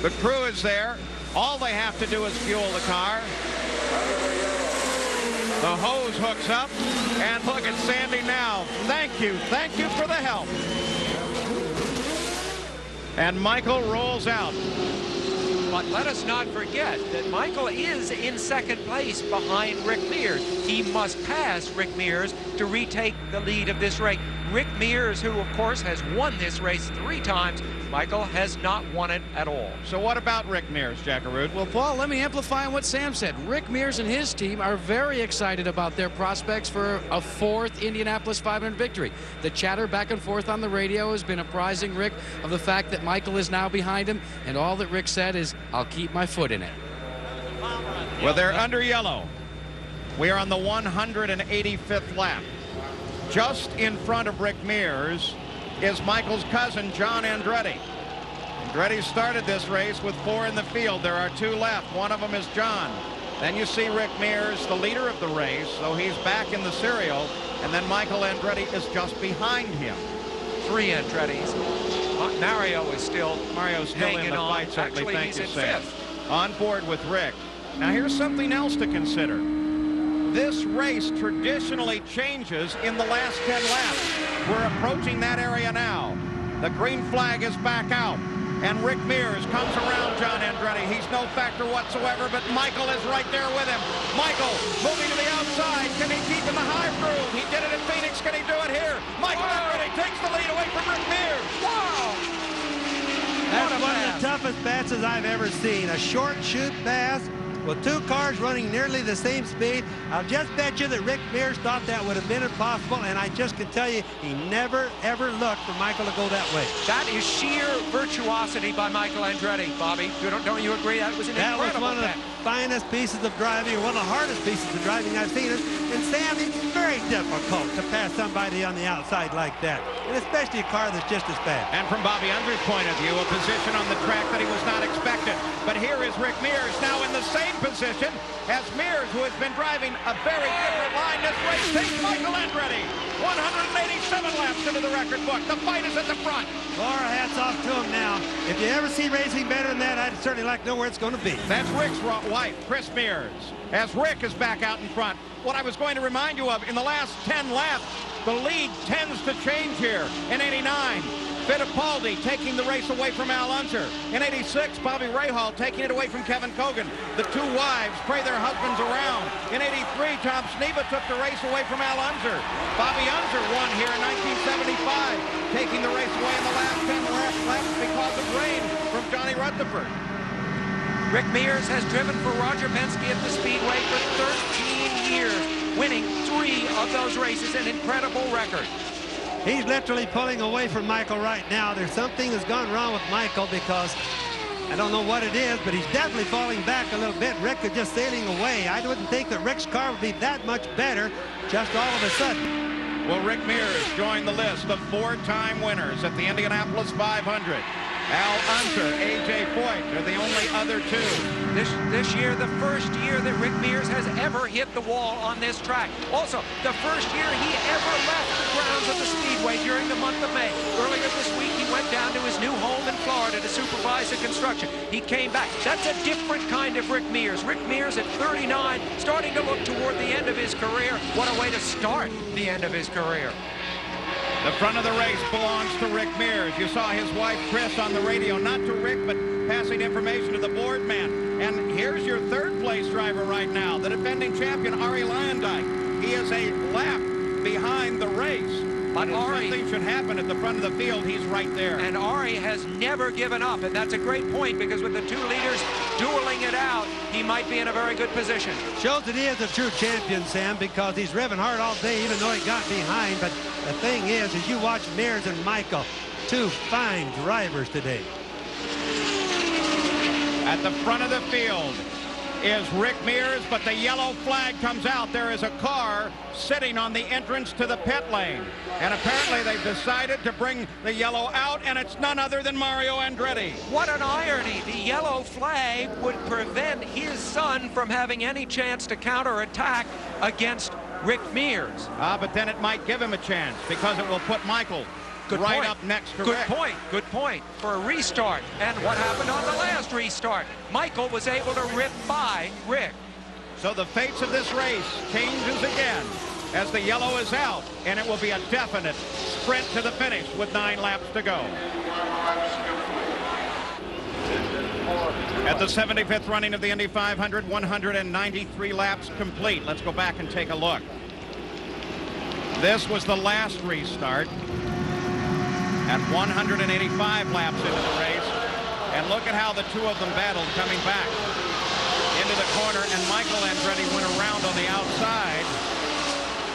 Speaker 1: The crew is there. All they have to do is fuel the car. The hose hooks up, and look at Sandy now. Thank you for the help. And Michael rolls out.
Speaker 2: But let us not forget that Michael is in second place behind Rick Mears. He must pass Rick Mears to retake the lead of this race. Rick Mears, who of course has won this race 3 times, Michael has not won it at all.
Speaker 1: So what about Rick Mears, Jackaroo?
Speaker 4: Well, Paul, let me amplify on what Sam said. Rick Mears and his team are very excited about their prospects for a 4th Indianapolis 500 victory. The chatter back and forth on the radio has been apprising Rick of the fact that Michael is now behind him, and all that Rick said is, I'll keep my foot in it.
Speaker 1: Well, they're under yellow. We are on the 185th lap. Just in front of Rick Mears is Michael's cousin, John Andretti. Andretti started this race with 4 in the field. There are 2 left. One of them is John. Then you see Rick Mears, the leader of the race, so he's back in the serial. And then Michael Andretti is just behind him.
Speaker 2: 3 Andrettis. Mario is still
Speaker 1: Mario's still in the fight, certainly.
Speaker 2: Actually,
Speaker 1: Thank you,
Speaker 2: he's in
Speaker 1: Sam.
Speaker 2: 5th.
Speaker 1: On board with Rick. Now here's something else to consider. This race traditionally changes in the last 10 laps. We're approaching that area now. The green flag is back out, and Rick Mears comes around John Andretti. He's no factor whatsoever, but Michael is right there with him. Michael moving to the outside. Can he keep in the high groove? He did it at Phoenix. Can he do it here? Michael Andretti takes the lead away from Rick Mears. Wow!
Speaker 3: That's one of the toughest passes I've ever seen. A short shoot pass with 2 cars running nearly the same speed. I'll just bet you that Rick Mears thought that would have been impossible, and I just can tell you he never, ever looked for Michael to go that way.
Speaker 2: That is sheer virtuosity by Michael Andretti, Bobby. Don't you agree? That was an incredible
Speaker 3: That was one of the finest pieces of driving, or one of the hardest pieces of driving I've seen. And Sam, it's very difficult to pass somebody on the outside like that, and especially a car that's just as fast.
Speaker 1: And from Bobby Unser's point of view, a position on the track that he was not expected. But here is Rick Mears now in the same position as Mears, who has been driving a very different line this race. Takes Michael Andretti. 187 laps into the record book. The fight is at the front.
Speaker 3: Laura, hats off to him now. If you ever see racing better than that, I'd certainly like to know where it's going to be.
Speaker 1: That's Rick's wife, Chris Mears, as Rick is back out in front. What I was going to remind you of, in the last 10 laps, the lead tends to change here. In 89, Fittipaldi taking the race away from Al Unser. In 86, Bobby Rahal taking it away from Kevin Kogan. The 2 wives pray their husbands around. In 83, Tom Sneva took the race away from Al Unser. Bobby Unser won here in 1975, taking the race away in the last 10 laps because of rain from Johnny Rutherford.
Speaker 2: Rick Mears has driven for Roger Penske at the Speedway for 13 years. winning 3 of those races, an incredible record.
Speaker 3: He's literally pulling away from Michael right now. There's something that's gone wrong with Michael because I don't know what it is, but he's definitely falling back a little bit. Rick is just sailing away. I wouldn't think that Rick's car would be that much better just all of a sudden.
Speaker 1: Well, Rick Mears joined the list of 4-time winners at the Indianapolis 500. Al Unser, A.J. Foyt are the only other 2.
Speaker 2: This year, the first year that Rick Mears has ever hit the wall on this track. Also, the first year he ever left the grounds of the Speedway during the month of May. Earlier this week, he went down to his new home in Florida to supervise the construction. He came back. That's a different kind of Rick Mears. Rick Mears at 39, starting to look toward the end of his career. What a way to start the end of his career.
Speaker 1: The front of the race belongs to Rick Mears. You saw his wife, Chris, on the radio, not to Rick, but passing information to the board man. And here's your third-place driver right now, the defending champion, Arie Luyendyk. He is a lap behind the race. But if something should happen at the front of the field, he's right there.
Speaker 2: And Arie has never given up, and that's a great point because with the 2 leaders dueling it out, he might be in a very good position.
Speaker 3: Shows that he is a true champion, Sam, because he's revving hard all day, even though he got behind. But the thing is, as you watch Mears and Michael, 2 fine drivers today.
Speaker 1: At the front of the field is Rick Mears, but the yellow flag comes out. There is a car sitting on the entrance to the pit lane. And apparently they've decided to bring the yellow out, and it's none other than Mario Andretti.
Speaker 2: What an irony. The yellow flag would prevent his son from having any chance to counterattack against Rick Mears.
Speaker 1: But then it might give him a chance because it will put Michael right up next to Rick.
Speaker 2: Good point for a restart. And what happened on the last restart? Michael was able to rip by Rick.
Speaker 1: So the fates of this race changes again as the yellow is out, and it will be a definite sprint to the finish with 9 laps to go. At the 75th running of the Indy 500, 193 laps complete. Let's go back and take a look. This was the last restart at 185 laps into the race. And look at how the 2 of them battled coming back into the corner, and Michael Andretti went around on the outside.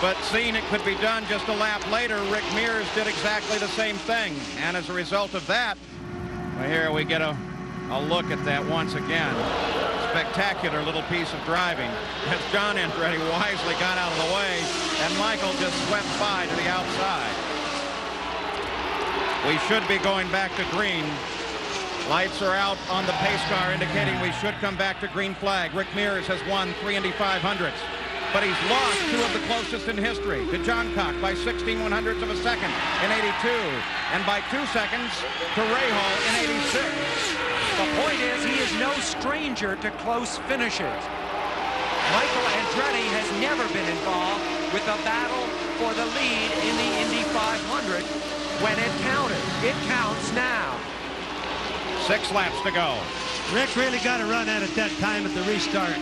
Speaker 1: But seeing it could be done just a lap later, Rick Mears did exactly the same thing. And as a result of that, well, here we get a look at that once again. Spectacular little piece of driving as John Andretti wisely got out of the way, and Michael just swept by to the outside. We should be going back to green. Lights are out on the pace car indicating we should come back to green flag. Rick Mears has won 3 Indy 500s, but he's lost 2 of the closest in history to John Cock by 16/100ths of a second in '82 and by 2 seconds to Ray Hall in '86.
Speaker 2: The point is he is no stranger to close finishes. Michael Andretti has never been involved with a battle for the lead in the Indy 500 when it counted. It counts now.
Speaker 1: 6 laps to go.
Speaker 3: Rick really got a run at it that time at the restart,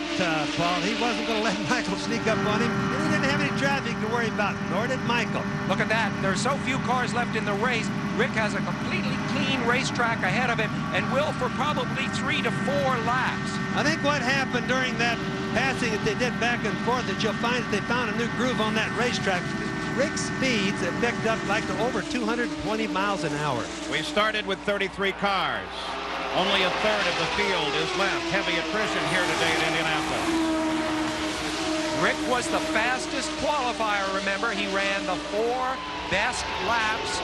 Speaker 3: Paul. He wasn't going to let Michael sneak up on him, and he didn't have any traffic to worry about, nor did Michael.
Speaker 2: Look at that. There's so few cars left in the race. Rick has a completely clean racetrack ahead of him and will for probably 3 to 4 laps.
Speaker 3: I think what happened during that passing that they did back and forth is you'll find that they found a new groove on that racetrack. Rick's speeds have picked up like to over 220 miles an hour.
Speaker 1: We started with 33 cars. Only a third of the field is left. Heavy attrition here today in Indianapolis.
Speaker 2: Rick was the fastest qualifier, remember. He ran the 4 best laps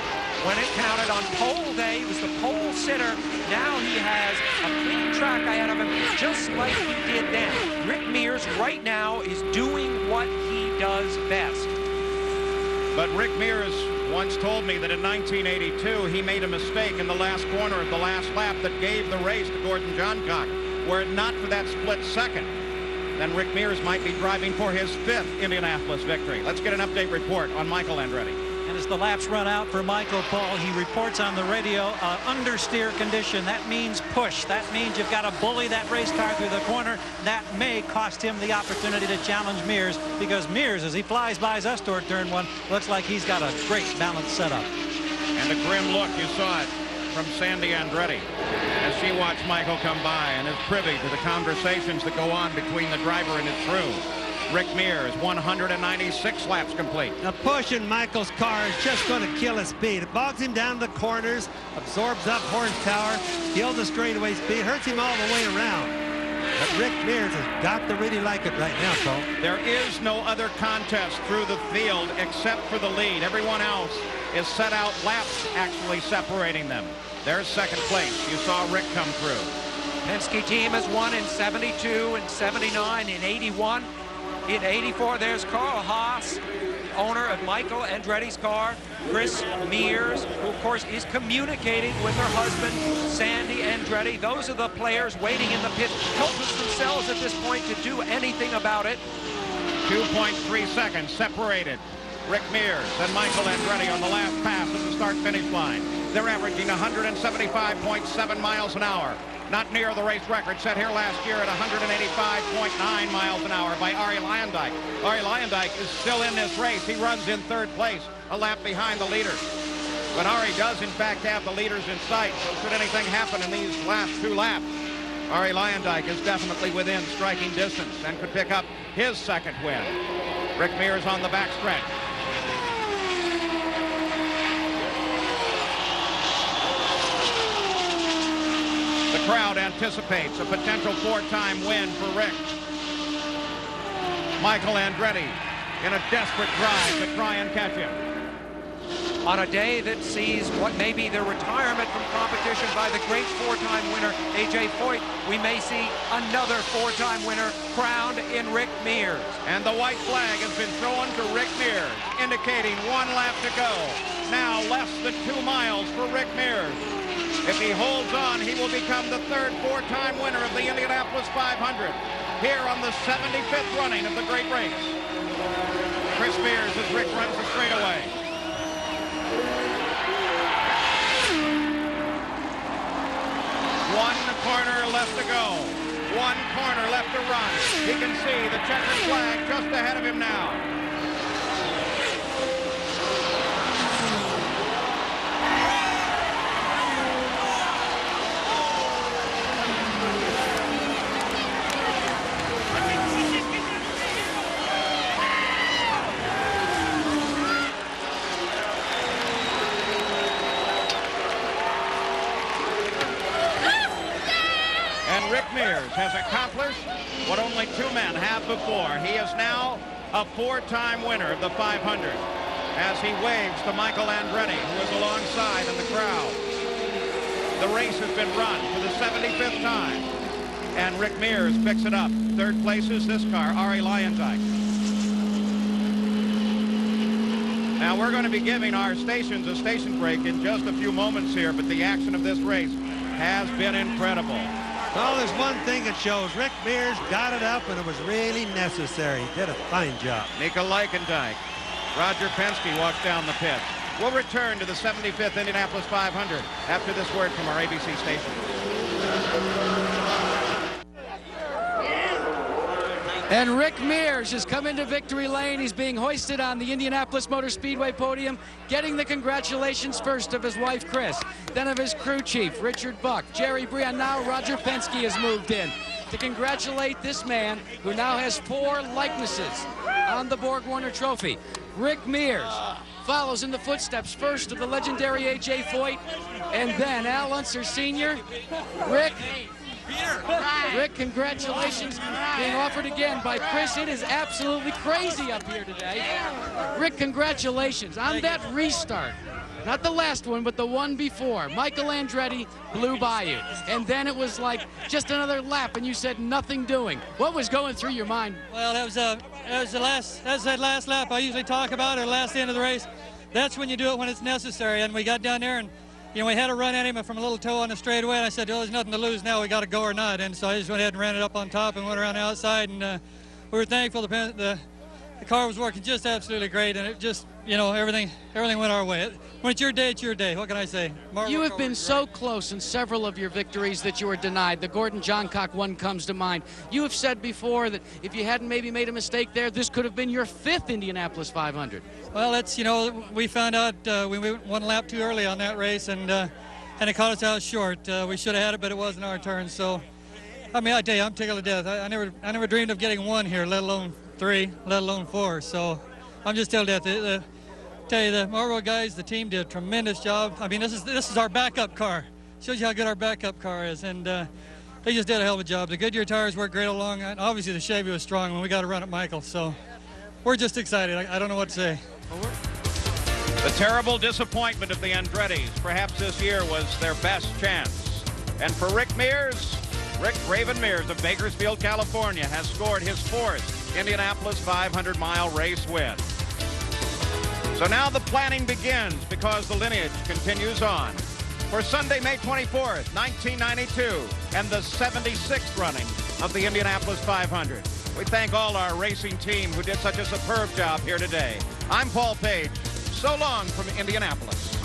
Speaker 2: when it counted on pole day. He was the pole sitter. Now he has a clean track ahead of him, just like he did then. Rick Mears right now is doing what he does best.
Speaker 1: But Rick Mears once told me that in 1982 he made a mistake in the last corner of the last lap that gave the race to Gordon Johncock. Were it not for that split second, then Rick Mears might be driving for his 5th Indianapolis victory. Let's get an update report on Michael Andretti.
Speaker 9: And as the laps run out for Michael, Paul, he reports on the radio, understeer condition. That means push. That means you've got to bully that race car through the corner. That may cost him the opportunity to challenge Mears, because Mears, as he flies by us toward turn 1, looks like he's got a great balanced setup.
Speaker 1: And a grim look, you saw it from Sandy Andretti as she watched Michael come by and is privy to the conversations that go on between the driver and his crew. Rick Mears, 196 laps complete.
Speaker 3: Now pushing Michael's car is just going to kill his speed. It bogs him down the corners, absorbs up horsepower, kills the straightaway speed, hurts him all the way around. But Rick Mears has got to really like it right now, Cole.
Speaker 1: There is no other contest through the field except for the lead. Everyone else is set out laps actually separating them. There's second place. You saw Rick come through.
Speaker 2: Penske team has won in 72 and 79 in 81. In 84, there's Carl Haas, owner of Michael Andretti's car. Chris Mears, who of course is communicating with her husband, Sandy Andretti. Those are the players waiting in the pit, helpless themselves at this point to do anything about it.
Speaker 1: 2.3 seconds separated Rick Mears and Michael Andretti on the last pass of the start-finish line. They're averaging 175.7 miles an hour. Not near the race record set here last year at 185.9 miles an hour by Arie Luyendyk. Arie Luyendyk is still in this race. He runs in third place, a lap behind the leaders. But Arie does, in fact, have the leaders in sight. So should anything happen in these last two laps, Arie Luyendyk is definitely within striking distance and could pick up his second win. Rick Mears on the backstretch. The crowd anticipates a potential four-time win for Rick. Michael Andretti in a desperate drive to try and catch him.
Speaker 2: On a day that sees what may be the retirement from competition by the great four-time winner, A.J. Foyt, we may see another four-time winner crowned in Rick Mears.
Speaker 1: And the white flag has been thrown to Rick Mears, indicating 1 lap to go. Now less than 2 miles for Rick Mears. If he holds on, he will become the third four-time winner of the Indianapolis 500 here on the 75th running of the great race. Chris Mears as Rick runs the straightaway. One corner left to go. 1 corner left to run. He can see the checkered flag just ahead of him now. Rick Mears has accomplished what only 2 men have before. He is now a 4-time winner of the 500 as he waves to Michael Andretti, who is alongside in the crowd. The race has been run for the 75th time, and Rick Mears picks it up. Third place is this car, Arie Luyendyk. Now we're going to be giving our stations a station break in just a few moments here, but the action of this race has been incredible.
Speaker 3: Well, there's one thing it shows. Rick Mears got it up, and it was really necessary. He did a fine job.
Speaker 1: Mika Leikendijk. Roger Penske walks down the pit. We'll return to the 75th Indianapolis 500 after this word from our ABC station.
Speaker 4: And Rick Mears has come into victory lane. He's being hoisted on the Indianapolis Motor Speedway podium, getting the congratulations first of his wife, Chris, then of his crew chief, Richard Buck, Jerry Brian. Now Roger Penske has moved in to congratulate this man who now has 4 likenesses on the Borg Warner Trophy. Rick Mears follows in the footsteps first of the legendary A.J. Foyt, and then Al Unser Sr. Rick, congratulations being offered again by Chris. It is absolutely crazy up here today. Rick, congratulations on that restart. Not the last one, but the one before. Michael Andretti blew by you. And then it was like just another lap, and you said nothing doing. What was going through your mind?
Speaker 9: Well, that was that last lap I usually talk about, or the last end of the race. That's when you do it when it's necessary. And we got down there, and you know, we had a run at him from a little toe on the straightaway, and I said, oh, there's nothing to lose now. We got to go or not. And so I just went ahead and ran it up on top and went around the outside, and we were thankful the car was working just absolutely great, and it just, you know, everything went our way. When it's your day, it's your day. What can I say?
Speaker 4: You have been so close in several of your victories that you were denied. The Gordon Johncock one comes to mind. You have said before that if you hadn't maybe made a mistake there, this could have been your 5th Indianapolis 500.
Speaker 9: Well, that's, you know, we found out we went 1 lap too early on that race, and it caught us out short. We should have had it, but it wasn't our turn. So, I mean, I tell you, I'm tickled to death. I never dreamed of getting 1 here, let alone
Speaker 13: 3, let alone 4. So I'm just telling you that the Marlboro guys, the team did a tremendous job. I mean, this is our backup car. Shows you how good our backup car is, and they just did a hell of a job. The Goodyear tires worked great along, and obviously the Chevy was strong when we got to run at Michael. So we're just excited. I don't know what to say.
Speaker 1: The terrible disappointment of the Andrettis. Perhaps this year was their best chance. And for Rick Raven Mears of Bakersfield, California, has scored his 4th Indianapolis 500-mile race win. So now the planning begins because the lineage continues on. For Sunday, May 24th, 1992, and the 76th running of the Indianapolis 500. We thank all our racing team who did such a superb job here today. I'm Paul Page. So long from Indianapolis.